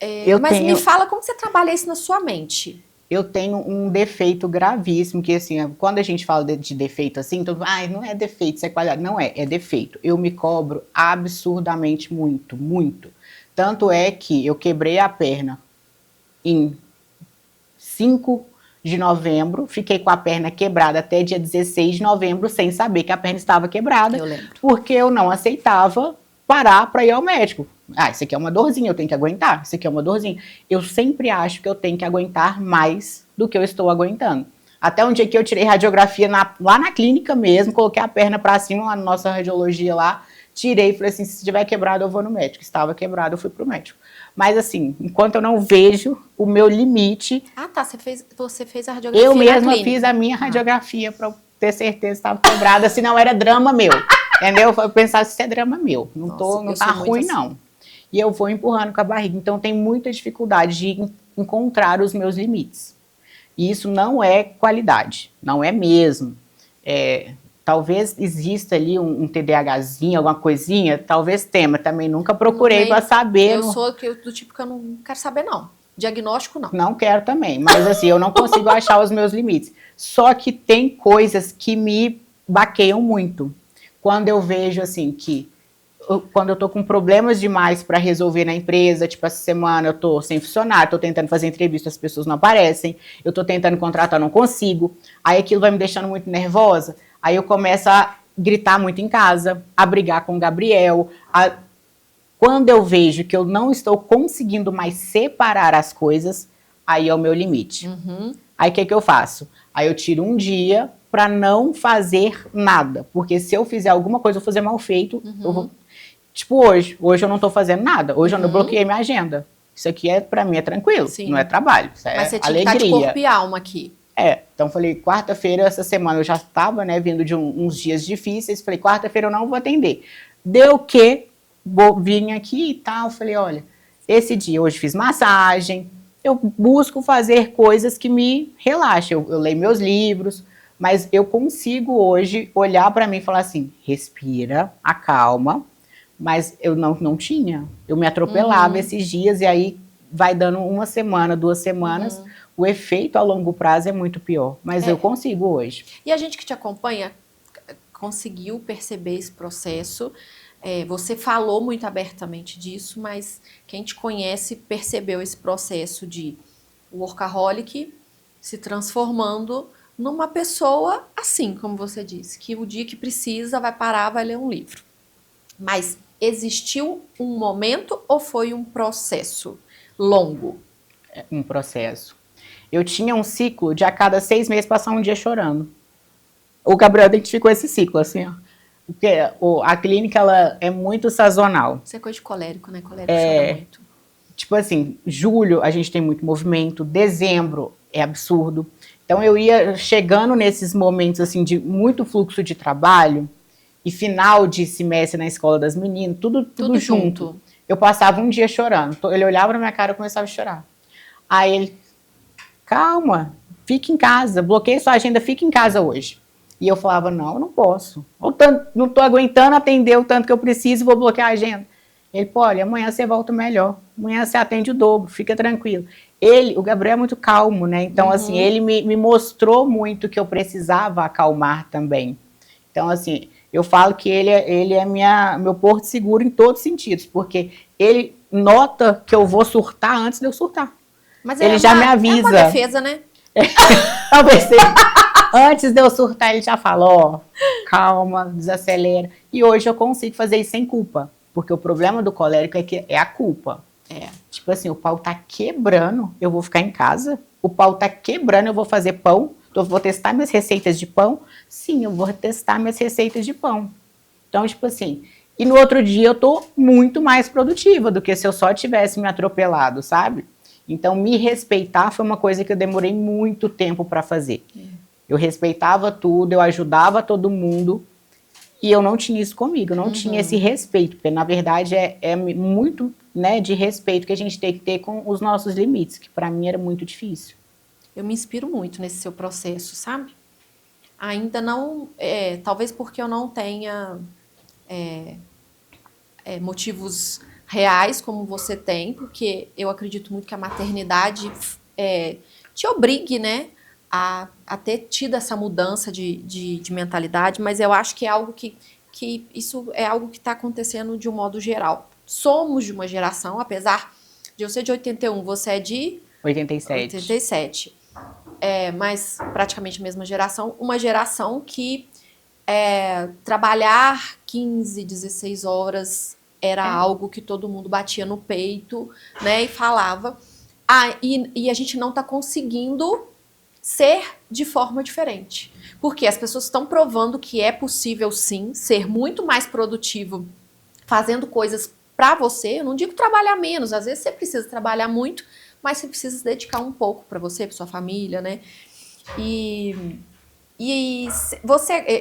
Me fala como você trabalha isso na sua mente. Eu tenho um defeito gravíssimo, que assim, quando a gente fala de defeito assim, então, não é defeito, isso é qualidade. Não é defeito. Eu me cobro absurdamente muito, muito. Tanto é que eu quebrei a perna em 5 de novembro, fiquei com a perna quebrada até dia 16 de novembro, sem saber que a perna estava quebrada, eu lembro. Porque eu não aceitava parar para ir ao médico. Isso aqui é uma dorzinha, eu tenho que aguentar, isso aqui é uma dorzinha. Eu sempre acho que eu tenho que aguentar mais do que eu estou aguentando. Até um dia que eu tirei radiografia lá na clínica mesmo, coloquei a perna para cima, lá na nossa radiologia lá, tirei e falei assim, se estiver quebrado eu vou no médico. Estava quebrado, eu fui pro médico. Mas assim, enquanto eu não vejo o meu limite... tá, você fez a radiografia eu mesma fiz a minha radiografia para ter certeza que estava quebrada, se não era drama meu. Entendeu? Eu pensava, se é drama meu, não tá ruim assim. Não. E eu vou empurrando com a barriga. Então tem muita dificuldade de encontrar os meus limites. E isso não é qualidade, não é mesmo. Talvez exista ali um TDAHzinho, alguma coisinha, talvez tenha, mas também nunca procurei para saber. Eu sou do tipo que eu não quero saber, não. Diagnóstico, não. Não quero também, mas assim, eu não consigo achar os meus limites. Só que tem coisas que me baqueiam muito. Quando eu vejo, assim, que quando eu tô com problemas demais para resolver na empresa, tipo, essa semana eu tô sem funcionário, tô tentando fazer entrevista, as pessoas não aparecem, eu tô tentando contratar, não consigo, aí aquilo vai me deixando muito nervosa, aí eu começo a gritar muito em casa, a brigar com o Gabriel, quando eu vejo que eu não estou conseguindo mais separar as coisas, aí é o meu limite. Aí o que eu faço? Aí eu tiro um dia para não fazer nada, porque se eu fizer alguma coisa, eu vou fazer mal feito, eu vou... Tipo hoje eu não tô fazendo nada, hoje eu não bloqueei minha agenda. Isso aqui para mim é tranquilo, Sim. não é trabalho, isso é Mas você tinha alegria. que estar de corpo e alma aqui. Então falei, quarta-feira, essa semana eu já estava, né, vindo de uns dias difíceis, falei, quarta-feira eu não vou atender. Deu que vim aqui e tal, falei, olha, esse dia hoje fiz massagem, eu busco fazer coisas que me relaxem, eu leio meus livros, mas eu consigo hoje olhar para mim e falar assim, respira, acalma, mas eu não tinha, eu me atropelava esses dias e aí vai dando uma semana, 2 semanas, o efeito a longo prazo é muito pior, mas eu consigo hoje. E a gente que te acompanha conseguiu perceber esse processo, você falou muito abertamente disso, mas quem te conhece percebeu esse processo de workaholic se transformando numa pessoa assim, como você disse, que o dia que precisa vai parar, vai ler um livro. Mas existiu um momento ou foi um processo longo? Um processo. Eu tinha um ciclo de a cada 6 meses passar um dia chorando. O Gabriel identificou esse ciclo, assim, ó. Porque a clínica, ela é muito sazonal. Isso é coisa de colérico, né? Colérico chora muito. Tipo assim, julho a gente tem muito movimento, dezembro é absurdo. Então eu ia chegando nesses momentos assim de muito fluxo de trabalho e final de semestre na escola das meninas, tudo junto. Eu passava um dia chorando. Ele olhava na minha cara e eu começava a chorar. Aí ele, calma, fique em casa, bloqueie sua agenda, fique em casa hoje. E eu falava, não, eu não posso. Não estou aguentando atender o tanto que eu preciso, vou bloquear a agenda. Ele, pô, olha, amanhã você volta melhor. Amanhã você atende o dobro, fica tranquilo. O Gabriel é muito calmo, né? Então, assim, ele me mostrou muito que eu precisava acalmar também. Então, assim, eu falo que ele é meu porto seguro em todos os sentidos, porque ele nota que eu vou surtar antes de eu surtar. Mas ele já me avisa. É uma defesa, né? Talvez antes de eu surtar, ele já falou, ó, calma, desacelera. E hoje eu consigo fazer isso sem culpa. Porque o problema do colérico é a culpa. Tipo assim, o pau tá quebrando, eu vou ficar em casa. O pau tá quebrando, eu vou fazer pão. Eu vou testar minhas receitas de pão. Sim, eu vou testar minhas receitas de pão. Então, tipo assim, e no outro dia eu tô muito mais produtiva do que se eu só tivesse me atropelado, sabe? Então, me respeitar foi uma coisa que eu demorei muito tempo para fazer. Eu respeitava tudo, eu ajudava todo mundo. E eu não tinha isso comigo, eu não tinha esse respeito, porque na verdade é muito, né, de respeito que a gente tem que ter com os nossos limites, que para mim era muito difícil. Eu me inspiro muito nesse seu processo, sabe? Ainda não, talvez porque eu não tenha motivos reais como você tem, porque eu acredito muito que a maternidade te obrigue, né, a ter tido essa mudança de mentalidade, mas eu acho que é algo que isso é algo que está acontecendo de um modo geral. Somos de uma geração, apesar de eu ser de 81, você é de 87. Mas praticamente a mesma geração, uma geração que trabalhar 15, 16 horas era algo que todo mundo batia no peito, né, e falava. E a gente não está conseguindo ser de forma diferente. Porque as pessoas estão provando que é possível, sim, ser muito mais produtivo fazendo coisas para você. Eu não digo trabalhar menos, às vezes você precisa trabalhar muito, mas você precisa se dedicar um pouco para você, para sua família, né? E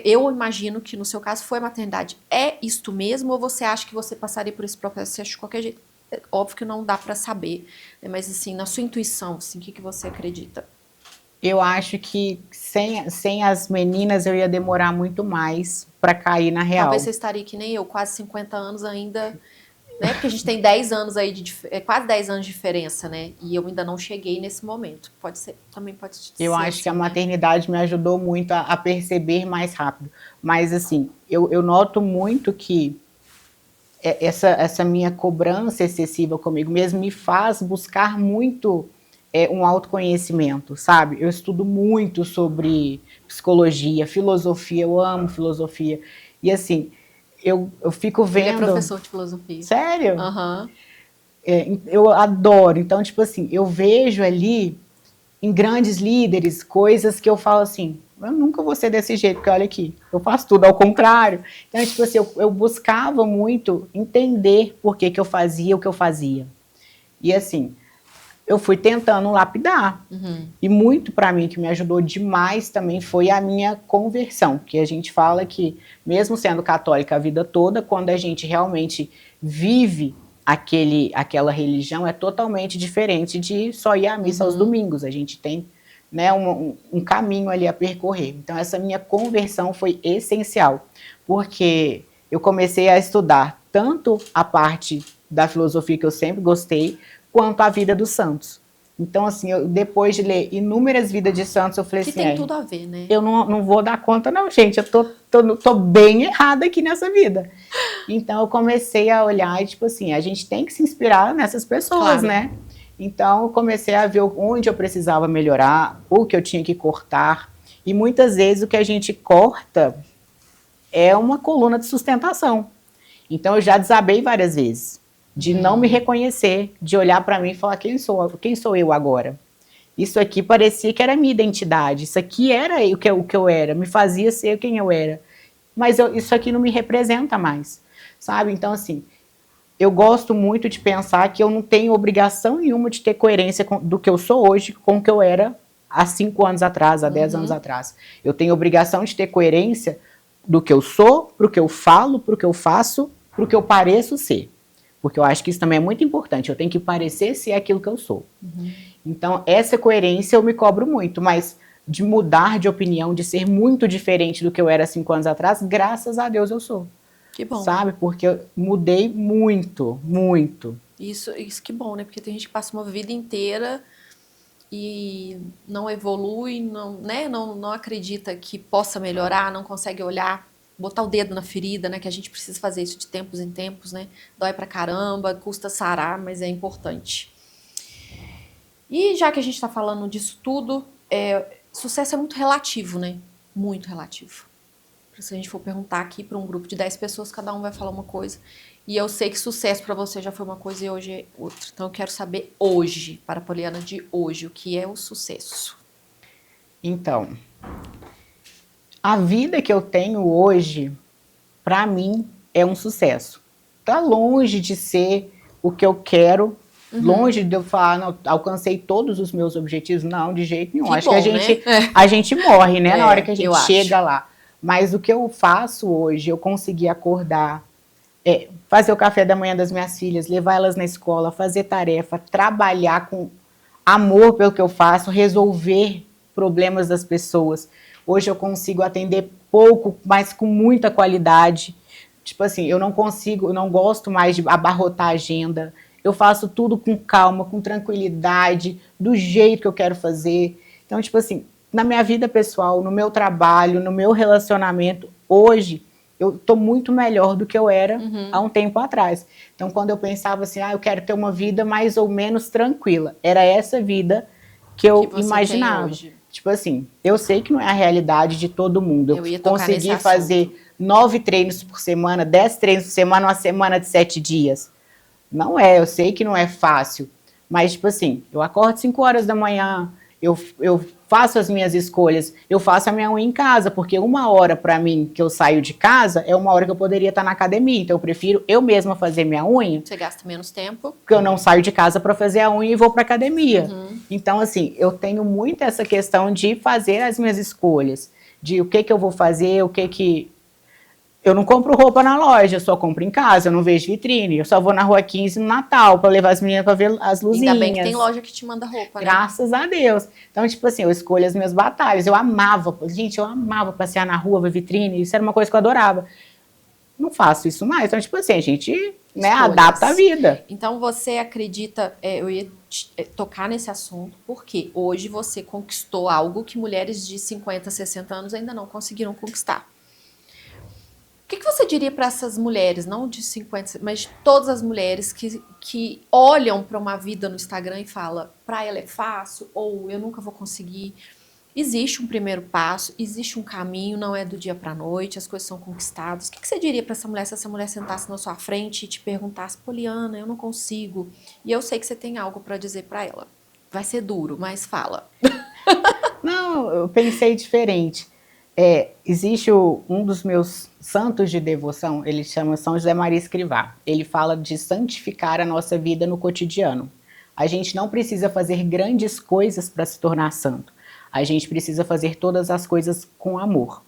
eu imagino que no seu caso foi a maternidade. É isto mesmo ou você acha que você passaria por esse processo de qualquer jeito? É óbvio que não dá para saber, né? Mas assim, na sua intuição, assim, o que você acredita? Eu acho que sem as meninas eu ia demorar muito mais para cair na real. Talvez você estaria que nem eu, quase 50 anos ainda, né? Porque a gente tem 10 anos aí, quase 10 anos de diferença, né? E eu ainda não cheguei nesse momento. Pode ser, também pode ser. Eu acho que a maternidade me ajudou muito a perceber mais rápido. Mas assim, eu noto muito que essa minha cobrança excessiva comigo mesmo me faz buscar muito um autoconhecimento, sabe? Eu estudo muito sobre psicologia, filosofia, eu amo filosofia. E assim, eu fico vendo... Ele é professor de filosofia. Sério? Aham. Eu adoro. Então, tipo assim, eu vejo ali em grandes líderes coisas que eu falo assim, eu nunca vou ser desse jeito, porque olha aqui, eu faço tudo ao contrário. Então, tipo assim, eu buscava muito entender por que eu fazia o que eu fazia. E assim, eu fui tentando lapidar. Uhum. E muito para mim, que me ajudou demais também, foi a minha conversão, que a gente fala que, mesmo sendo católica a vida toda, quando a gente realmente vive aquela religião, é totalmente diferente de só ir à missa aos domingos. A gente tem, né, um caminho ali a percorrer. Então, essa minha conversão foi essencial, porque eu comecei a estudar tanto a parte da filosofia que eu sempre gostei, quanto a vida dos santos. Então, assim, depois de ler inúmeras vidas de santos, eu falei Que assim, tem tudo a ver, né? eu não vou dar conta não, gente, eu tô bem errada aqui nessa vida. Então, eu comecei a olhar e, tipo assim, a gente tem que se inspirar nessas pessoas, Claro. né? Então, eu comecei a ver onde eu precisava melhorar, o que eu tinha que cortar. E muitas vezes o que a gente corta é uma coluna de sustentação. Então, eu já desabei várias vezes de não me reconhecer, de olhar para mim e falar, quem sou eu agora? Isso aqui parecia que era a minha identidade, isso aqui era o que eu era, me fazia ser quem eu era. Mas isso aqui não me representa mais, sabe? Então, assim, eu gosto muito de pensar que eu não tenho obrigação nenhuma de ter coerência do que eu sou hoje com o que eu era há 5 anos atrás, há 10 anos atrás. Eu tenho obrigação de ter coerência do que eu sou, para o que eu falo, para o que eu faço, para o que eu pareço ser. Porque eu acho que isso também é muito importante. Eu tenho que parecer ser aquilo que eu sou. Então, essa coerência eu me cobro muito, mas de mudar de opinião, de ser muito diferente do que eu era 5 anos atrás, graças a Deus eu sou. Que bom. Sabe? Porque eu mudei muito, muito. Isso que bom, né? Porque tem gente que passa uma vida inteira e não evolui, não, né? Não acredita que possa melhorar, não consegue olhar, botar o dedo na ferida, né? Que a gente precisa fazer isso de tempos em tempos, né? Dói pra caramba, custa sarar, mas é importante. E já que a gente tá falando disso tudo, sucesso é muito relativo, né? Muito relativo. Se a gente for perguntar aqui para um grupo de 10 pessoas, cada um vai falar uma coisa. E eu sei que sucesso para você já foi uma coisa e hoje é outra. Então eu quero saber hoje, para a Poliana de hoje, o que é o sucesso. Então, a vida que eu tenho hoje, para mim, é um sucesso. Tá longe de ser o que eu quero, longe de eu falar, não, alcancei todos os meus objetivos, não, de jeito nenhum. Acho que a gente morre, né, na hora que a gente chega lá. Mas o que eu faço hoje, eu consegui acordar, fazer o café da manhã das minhas filhas, levar elas na escola, fazer tarefa, trabalhar com amor pelo que eu faço, resolver problemas das pessoas. Hoje eu consigo atender pouco, mas com muita qualidade. Tipo assim, eu não gosto mais de abarrotar a agenda. Eu faço tudo com calma, com tranquilidade, do jeito que eu quero fazer. Então, tipo assim, na minha vida pessoal, no meu trabalho, no meu relacionamento, hoje, eu estou muito melhor do que eu era há um tempo atrás. Então, quando eu pensava assim, eu quero ter uma vida mais ou menos tranquila, era essa vida que eu imaginava. Tipo assim, eu sei que não é a realidade de todo mundo. Eu consegui fazer 9 treinos por semana, 10 treinos por semana, uma semana de 7 dias. Não é, eu sei que não é fácil. Mas, tipo assim, eu acordo 5 horas da manhã, eu faço as minhas escolhas, eu faço a minha unha em casa, porque 1 hora para mim que eu saio de casa é 1 hora que eu poderia estar na academia, então eu prefiro eu mesma fazer minha unha. Você gasta menos tempo. Porque eu não saio de casa para fazer a unha e vou para academia. Então, assim, eu tenho muito essa questão de fazer as minhas escolhas, de o que eu vou fazer, eu não compro roupa na loja, eu só compro em casa, eu não vejo vitrine. Eu só vou na Rua 15 no Natal para levar as meninas para ver as luzinhas. Ainda bem que tem loja que te manda roupa, né? Graças a Deus. Então, tipo assim, eu escolho as minhas batalhas. Eu amava passear na rua, ver vitrine, isso era uma coisa que eu adorava. Não faço isso mais. Então, tipo assim, a gente adapta a vida. Então, você acredita, eu ia tocar nesse assunto, porque hoje você conquistou algo que mulheres de 50, 60 anos ainda não conseguiram conquistar. O que você diria para essas mulheres, não de 50, mas de todas as mulheres que olham para uma vida no Instagram e falam, para ela é fácil, ou eu nunca vou conseguir. Existe um primeiro passo, existe um caminho, não é do dia para a noite, as coisas são conquistadas. O que você diria para essa mulher se essa mulher sentasse na sua frente e te perguntasse, Poliana, eu não consigo, e eu sei que você tem algo para dizer para ela. Vai ser duro, mas fala. Não, eu pensei diferente. Existe um dos meus santos de devoção, ele chama São José Maria Escrivá. Ele fala de santificar a nossa vida no cotidiano. A gente não precisa fazer grandes coisas para se tornar santo. A gente precisa fazer todas as coisas com amor.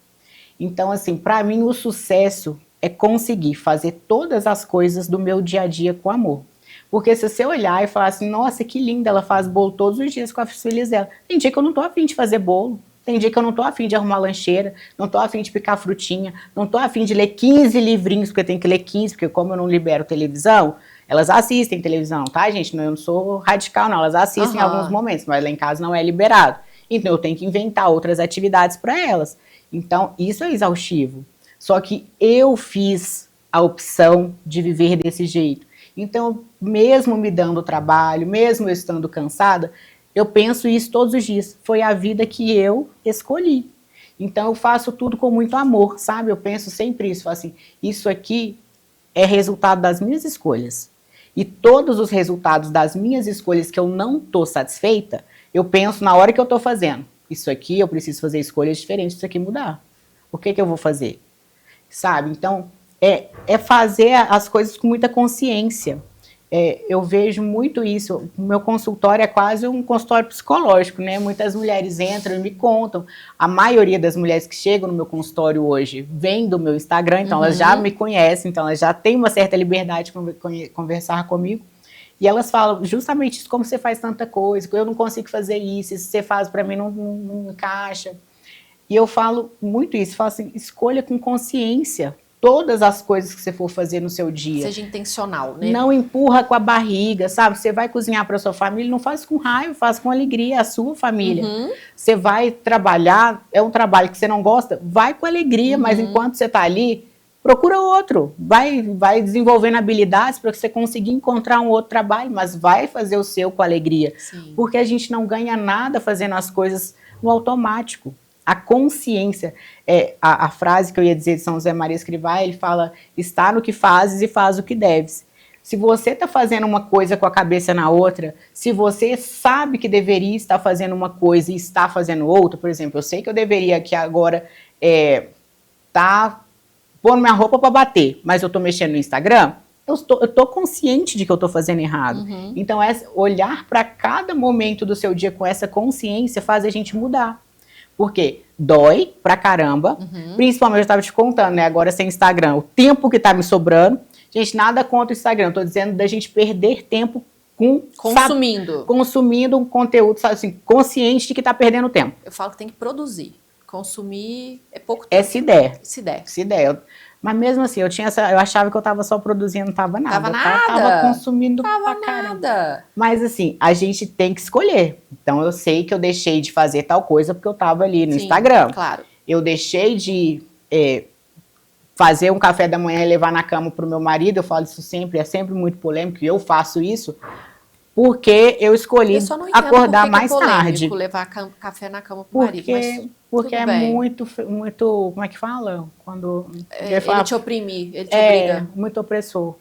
Então, assim, para mim o sucesso é conseguir fazer todas as coisas do meu dia a dia com amor. Porque se você olhar e falar assim, nossa, que linda, ela faz bolo todos os dias com a filha dela. Tem dia que eu não tô afim de fazer bolo. Tem dia que eu não tô afim de arrumar lancheira, não tô afim de picar frutinha, não tô afim de ler 15 livrinhos, porque eu tenho que ler 15, porque como eu não libero televisão, elas assistem televisão, tá, gente? Eu não sou radical, não. Elas assistem em alguns momentos, mas lá em casa não é liberado. Então eu tenho que inventar outras atividades para elas. Então isso é exaustivo. Só que eu fiz a opção de viver desse jeito. Então, mesmo me dando trabalho, mesmo eu estando cansada, eu penso isso todos os dias. Foi a vida que eu escolhi. Então, eu faço tudo com muito amor, sabe? Eu penso sempre isso, assim, isso aqui é resultado das minhas escolhas. E todos os resultados das minhas escolhas que eu não estou satisfeita, eu penso na hora que eu estou fazendo. Isso aqui, eu preciso fazer escolhas diferentes, isso aqui mudar. O que eu vou fazer? Sabe? Então, é fazer as coisas com muita consciência. Eu vejo muito isso. O meu consultório é quase um consultório psicológico, né? Muitas mulheres entram e me contam. A maioria das mulheres que chegam no meu consultório hoje vem do meu Instagram, então elas já me conhecem, então elas já têm uma certa liberdade de conversar comigo. E elas falam justamente isso, como você faz tanta coisa, eu não consigo fazer isso você faz para mim não encaixa. E eu falo muito isso, falo assim, escolha com consciência todas as coisas que você for fazer no seu dia. Seja intencional, né? Não empurra com a barriga, sabe? Você vai cozinhar para sua família, não faz com raiva, faz com alegria, a sua família. Você vai trabalhar, é um trabalho que você não gosta, vai com alegria, mas enquanto você está ali, procura outro. Vai desenvolvendo habilidades para você conseguir encontrar um outro trabalho, mas vai fazer o seu com alegria. Sim. Porque a gente não ganha nada fazendo as coisas no automático. A consciência, a frase que eu ia dizer de São José Maria Escrivá, ele fala, está no que fazes e faz o que deves. Se você está fazendo uma coisa com a cabeça na outra, se você sabe que deveria estar fazendo uma coisa e está fazendo outra, por exemplo, eu sei que eu deveria aqui agora tá pondo minha roupa para bater, mas eu estou mexendo no Instagram, eu estou consciente de que eu estou fazendo errado. Então, olhar para cada momento do seu dia com essa consciência faz a gente mudar. Porque dói pra caramba, principalmente eu estava te contando, né, agora sem Instagram, o tempo que tá me sobrando, gente, nada contra o Instagram, tô dizendo da gente perder tempo consumindo um conteúdo, sabe, assim, consciente de que tá perdendo tempo. Eu falo que tem que produzir, consumir é pouco tempo. Se der. Mas mesmo assim, eu achava que eu tava só produzindo, não tava nada. Tava consumindo pra caramba. Mas assim, a gente tem que escolher. Então eu sei que eu deixei de fazer tal coisa porque eu tava ali no Instagram. Claro. Eu deixei de fazer um café da manhã e levar na cama pro meu marido. Eu falo isso sempre, é sempre muito polêmico, e eu faço isso porque eu escolhi acordar mais tarde. Levar café na cama pro marido, mas porque é muito, como é que fala? Quando ele te oprime, ele te obriga. Muito opressor.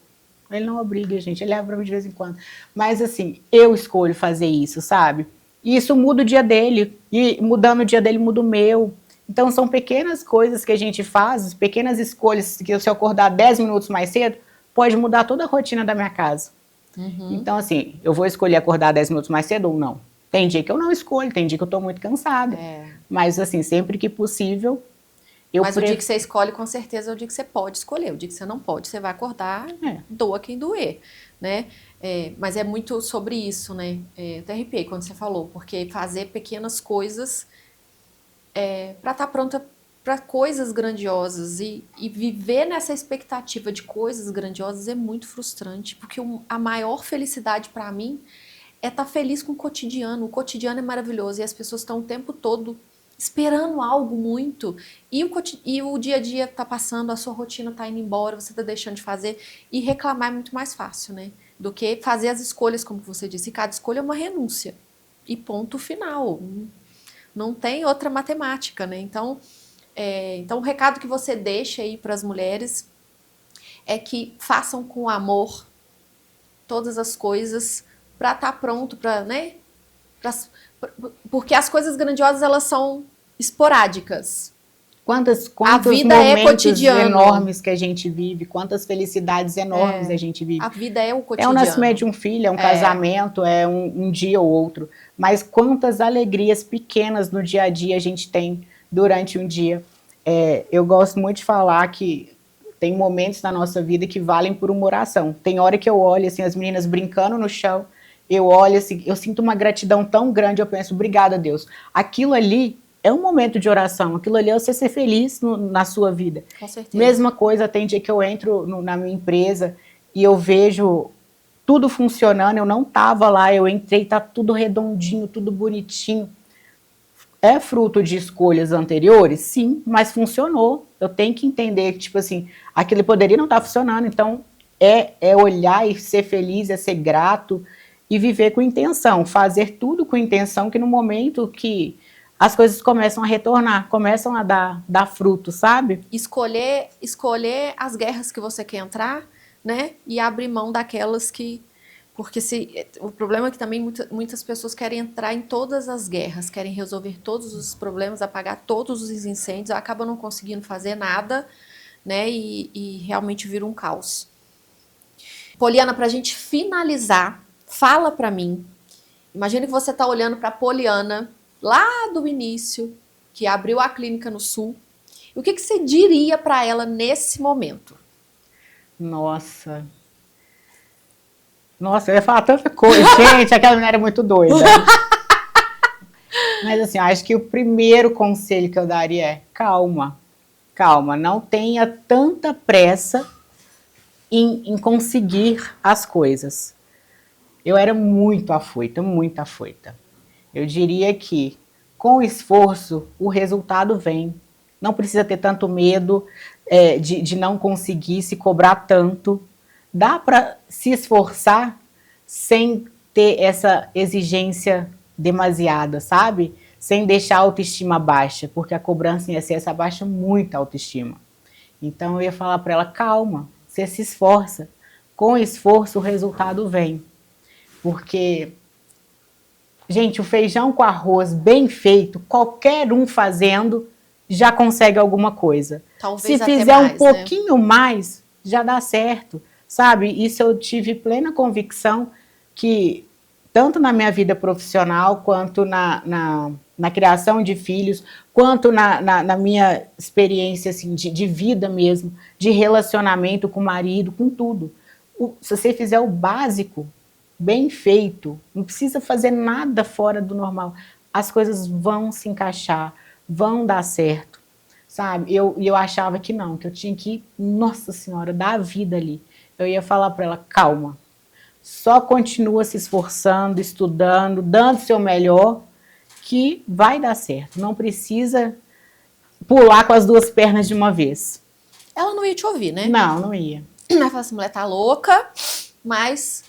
Ele não obriga, gente, ele leva de vez em quando. Mas assim, eu escolho fazer isso, sabe? E isso muda o dia dele, e mudando o dia dele muda o meu. Então são pequenas coisas que a gente faz, pequenas escolhas, que se eu acordar 10 minutos mais cedo, pode mudar toda a rotina da minha casa. Então assim, eu vou escolher acordar 10 minutos mais cedo ou não? Tem dia que eu não escolho, tem dia que eu tô muito cansada. Mas assim, sempre que possível, Mas o dia que você escolhe, com certeza, é o dia que você pode escolher. O dia que você não pode, você vai acordar, doa quem doer, né? Mas é muito sobre isso, né? Eu até arrepiei quando você falou, porque fazer pequenas coisas para estar pronta para coisas grandiosas e viver nessa expectativa de coisas grandiosas é muito frustrante, porque a maior felicidade para mim é estar feliz com o cotidiano. O cotidiano é maravilhoso e as pessoas estão o tempo todo esperando algo muito, e o dia a dia tá passando, a sua rotina tá indo embora, você tá deixando de fazer, e reclamar é muito mais fácil, né? Do que fazer as escolhas, como você disse. E cada escolha é uma renúncia. E ponto final. Não tem outra matemática, né? Então o recado que você deixa aí para as mulheres é que façam com amor todas as coisas para estar pronto, para, né? Porque as coisas grandiosas, elas são esporádicas. Quantos A vida momentos é cotidiano. enormes que a gente vive, quantas felicidades enormes a gente vive. A vida é o É o cotidiano. nascimento de um filho, é um casamento, é um dia ou outro. Mas quantas alegrias pequenas no dia a dia a gente tem durante um dia. Eu gosto muito de falar que tem momentos na nossa vida que valem por uma oração. Tem hora que eu olho assim, as meninas brincando no chão, eu olho assim, eu sinto uma gratidão tão grande, eu penso, obrigada, Deus. Aquilo ali é um momento de oração, aquilo ali é você ser feliz na sua vida. Com certeza. Mesma coisa, tem dia que eu entro na minha empresa e eu vejo tudo funcionando, eu não estava lá, eu entrei, tá tudo redondinho, tudo bonitinho. É fruto de escolhas anteriores? Sim, mas funcionou. Eu tenho que entender que, tipo assim, aquilo poderia não estar funcionando, então é olhar e ser feliz, é ser grato e viver com intenção, fazer tudo com intenção, que no momento que as coisas começam a retornar, começam a dar fruto, sabe? Escolher as guerras que você quer entrar, né? E abrir mão daquelas que... Porque o problema é que também muitas pessoas querem entrar em todas as guerras, querem resolver todos os problemas, apagar todos os incêndios, acabam não conseguindo fazer nada, né? E realmente vira um caos. Poliana, pra gente finalizar, fala pra mim. Imagina que você tá olhando pra Poliana, lá do início, que abriu a clínica no Sul. O que você diria pra ela nesse momento? Nossa, eu ia falar tanta coisa. Gente, aquela mulher é muito doida. Mas assim, acho que o primeiro conselho que eu daria é calma. Calma, não tenha tanta pressa em conseguir as coisas. Eu era muito afoita, muito afoita. Eu diria que com esforço o resultado vem. Não precisa ter tanto medo de não conseguir, se cobrar tanto. Dá para se esforçar sem ter essa exigência demasiada, sabe? Sem deixar a autoestima baixa, porque a cobrança em excesso abaixa muito a autoestima. Então eu ia falar para ela, calma, você se esforça. Com esforço o resultado vem. Porque, gente, o feijão com arroz bem feito, qualquer um fazendo, já consegue alguma coisa. Talvez se até fizer mais, um pouquinho mais, já dá certo. Sabe, isso eu tive plena convicção que, tanto na minha vida profissional, quanto na criação de filhos, quanto na minha experiência assim, de vida mesmo, de relacionamento com o marido, com tudo. Se você fizer o básico, bem feito, não precisa fazer nada fora do normal, as coisas vão se encaixar, vão dar certo, sabe? Eu achava que não, que eu tinha que, nossa senhora, dar a vida ali. Eu ia falar para ela, calma, só continua se esforçando, estudando, dando o seu melhor, que vai dar certo. Não precisa pular com as duas pernas de uma vez. Ela não ia te ouvir, né? Não, não ia. Ela falou assim, mulher tá louca, mas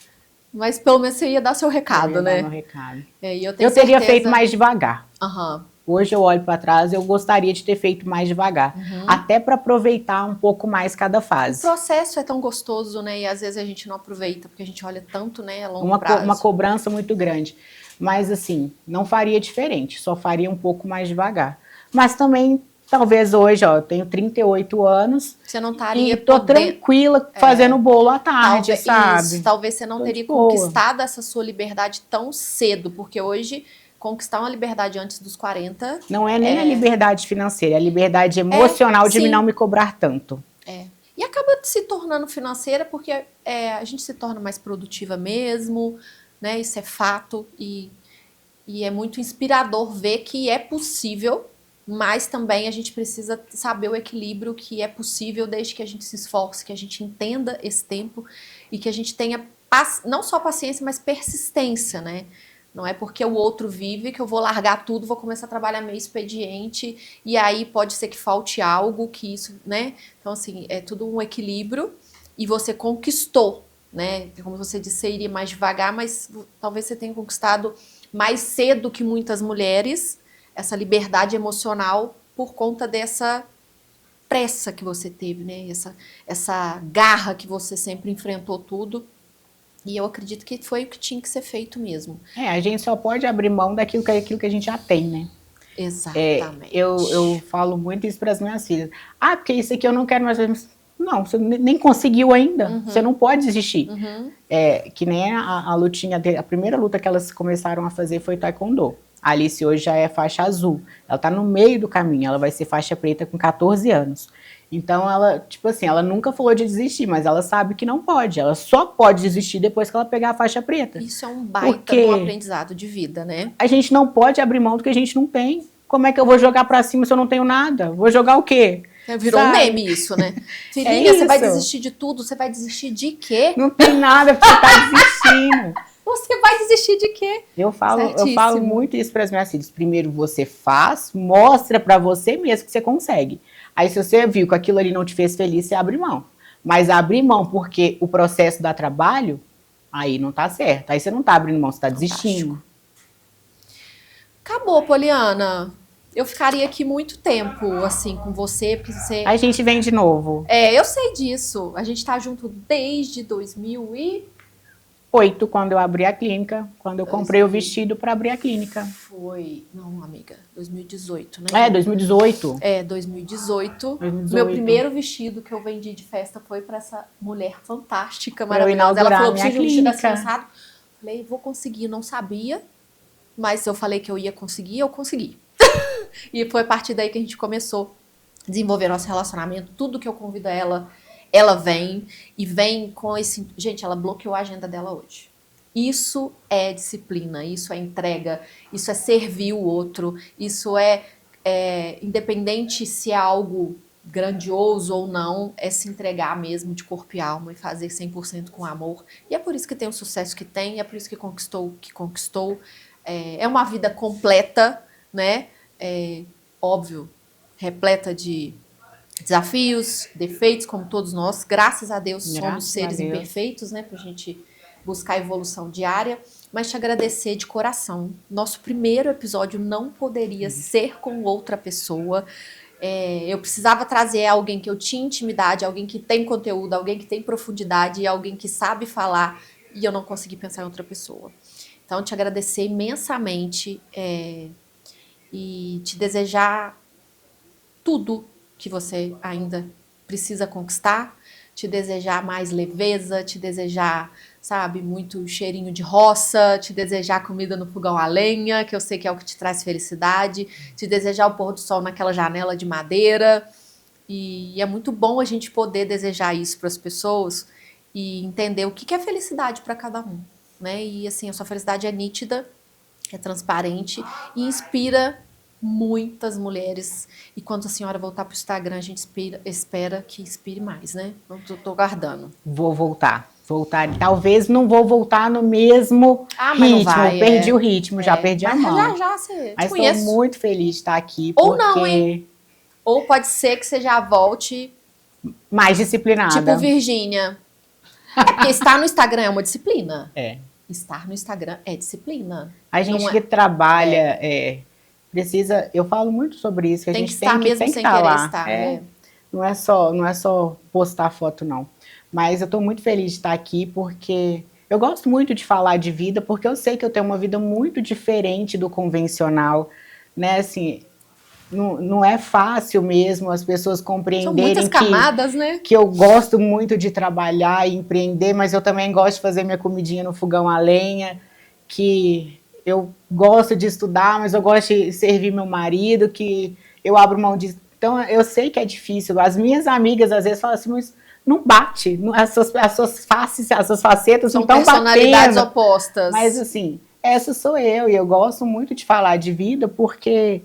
pelo menos você ia dar seu recado, eu ia né? dar meu recado. Eu teria feito mais devagar. Uhum. Hoje eu olho para trás, eu gostaria de ter feito mais devagar. Até para aproveitar um pouco mais cada fase. O processo é tão gostoso, né? E às vezes a gente não aproveita, porque a gente olha tanto, né, a longo prazo. Uma cobrança muito grande. Mas assim, não faria diferente, só faria um pouco mais devagar. Mas também, talvez hoje, ó, eu tenho 38 anos. Você não estaria e tô tranquila fazendo bolo à tarde, sabe? Isso, talvez você não teria conquistado essa sua liberdade tão cedo, porque hoje conquistar uma liberdade antes dos 40... Não é nem a liberdade financeira, é a liberdade emocional de não me cobrar tanto. E acaba se tornando financeira porque a gente se torna mais produtiva mesmo, né? Isso é fato e é muito inspirador ver que é possível, mas também a gente precisa saber o equilíbrio que é possível desde que a gente se esforce, que a gente entenda esse tempo e que a gente tenha não só paciência, mas persistência, né? Não é porque o outro vive que eu vou largar tudo, vou começar a trabalhar meio expediente e aí pode ser que falte algo, que isso, né? Então, assim, é tudo um equilíbrio e você conquistou, né? Como você disse, você iria mais devagar, mas talvez você tenha conquistado mais cedo que muitas mulheres essa liberdade emocional por conta dessa pressa que você teve, né? Essa garra que você sempre enfrentou tudo. E eu acredito que foi o que tinha que ser feito mesmo. A gente só pode abrir mão daquilo que a gente já tem, né? Exatamente. Eu falo muito isso para as minhas filhas. Ah, porque isso aqui eu não quero mais. Não, você nem conseguiu ainda. Você não pode desistir. Que nem a lutinha, a primeira luta que elas começaram a fazer foi taekwondo. A Alice hoje já é faixa azul. Ela está no meio do caminho. Ela vai ser faixa preta com 14 anos. Então, ela, tipo assim, ela nunca falou de desistir, mas ela sabe que não pode. Ela só pode desistir depois que ela pegar a faixa preta. Isso é um baita de um aprendizado de vida, né? A gente não pode abrir mão do que a gente não tem. Como é que eu vou jogar pra cima se eu não tenho nada? Vou jogar o quê? Virou um meme isso, né? Filhinha, você vai desistir de tudo? Você vai desistir de quê? Não tem nada pra você estar desistindo. Você vai desistir de quê? Eu falo muito isso para as minhas filhas. Primeiro você faz, mostra para você mesmo que você consegue. Aí se você viu que aquilo ali não te fez feliz, você abre mão. Mas abrir mão porque o processo dá trabalho, aí não tá certo. Aí você não tá abrindo mão, você tá desistindo. Acabou, Poliana. Eu ficaria aqui muito tempo, assim, com você, porque você... Aí a gente vem de novo. Eu sei disso. A gente tá junto desde 2008, quando eu abri a clínica, quando eu comprei o vestido para abrir a clínica. Foi, não, amiga, 2018, né? 2018. 2018. Meu primeiro vestido que eu vendi de festa foi para essa mulher fantástica, maravilhosa. Ela falou, preciso de um vestido assim assado. Falei, vou conseguir, não sabia, mas eu falei que eu ia conseguir, eu consegui. E foi a partir daí que a gente começou a desenvolver nosso relacionamento. Tudo que eu convido ela vem e vem com esse... Gente, ela bloqueou a agenda dela hoje. Isso é disciplina, isso é entrega, isso é servir o outro, isso é independente se é algo grandioso ou não, é se entregar mesmo de corpo e alma e fazer 100% com amor. E é por isso que tem o sucesso que tem, é por isso que conquistou o que conquistou. É uma vida completa, né? Óbvio, repleta de desafios, defeitos, como todos nós. Graças a Deus somos seres imperfeitos, né? Pra gente buscar evolução diária. Mas te agradecer de coração. Nosso primeiro episódio não poderia ser com outra pessoa. Eu precisava trazer alguém que eu tinha intimidade, alguém que tem conteúdo, alguém que tem profundidade, alguém que sabe falar. E eu não consegui pensar em outra pessoa. Então, te agradecer imensamente e te desejar tudo que você ainda precisa conquistar, te desejar mais leveza, te desejar, sabe, muito cheirinho de roça, te desejar comida no fogão a lenha, que eu sei que é o que te traz felicidade, te desejar o pôr do sol naquela janela de madeira. E é muito bom a gente poder desejar isso para as pessoas e entender o que é felicidade para cada um, né? E assim, a sua felicidade é nítida, é transparente e inspira muitas mulheres. E quando a senhora voltar para o Instagram, a gente espera que inspire mais, né? Eu tô aguardando. Vou voltar. Talvez não vou voltar no mesmo ritmo. Mas não vai, perdi o ritmo, já perdi a mão. Já você mas estou muito feliz de estar aqui. Ou não, hein? Ou pode ser que você já volte mais disciplinada. Tipo Virgínia. Porque estar no Instagram é uma disciplina. Estar no Instagram é disciplina. A gente que trabalha... precisa, eu falo muito sobre isso, que a gente tem que estar lá. Não é só postar foto, não. Mas eu estou muito feliz de estar aqui porque eu gosto muito de falar de vida, porque eu sei que eu tenho uma vida muito diferente do convencional, né? Assim, não é fácil mesmo as pessoas compreenderem. São muitas camadas, né? Que eu gosto muito de trabalhar e empreender, mas eu também gosto de fazer minha comidinha no fogão a lenha, que eu gosto de estudar, mas eu gosto de servir meu marido, que eu abro mão de... Então, eu sei que é difícil. As minhas amigas, às vezes, falam assim, mas não bate. As suas faces, as suas facetas não estão batendo. São personalidades opostas. Mas, assim, essa sou eu. E eu gosto muito de falar de vida, porque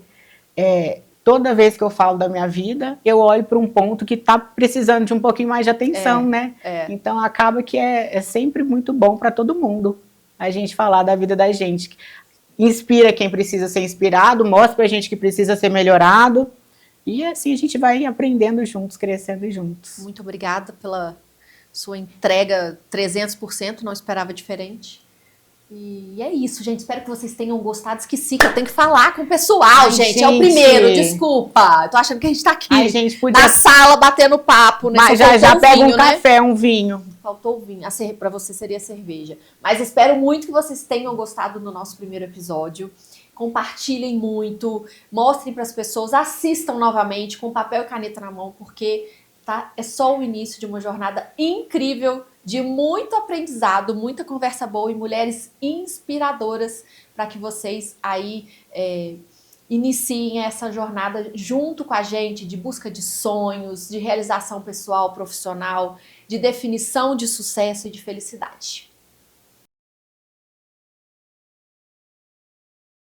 toda vez que eu falo da minha vida, eu olho para um ponto que está precisando de um pouquinho mais de atenção, né? Então, acaba que é sempre muito bom para todo mundo a gente falar da vida da gente. inspira quem precisa ser inspirado, mostra pra gente que precisa ser melhorado. E assim a gente vai aprendendo juntos, crescendo juntos. Muito obrigada pela sua entrega 300%, não esperava diferente. E é isso, gente. Espero que vocês tenham gostado. Esqueci que eu tenho que falar com o pessoal, gente. É o primeiro, desculpa. Eu tô achando que a gente tá aqui na sala batendo papo. Né? Mas já pega um café, um vinho. Faltou o vinho. Pra você seria cerveja. Mas espero muito que vocês tenham gostado do nosso primeiro episódio. Compartilhem muito, mostrem para as pessoas, assistam novamente com papel e caneta na mão, porque é só o início de uma jornada incrível, de muito aprendizado, muita conversa boa e mulheres inspiradoras para que vocês aí iniciem essa jornada junto com a gente de busca de sonhos, de realização pessoal, profissional, de definição de sucesso e de felicidade.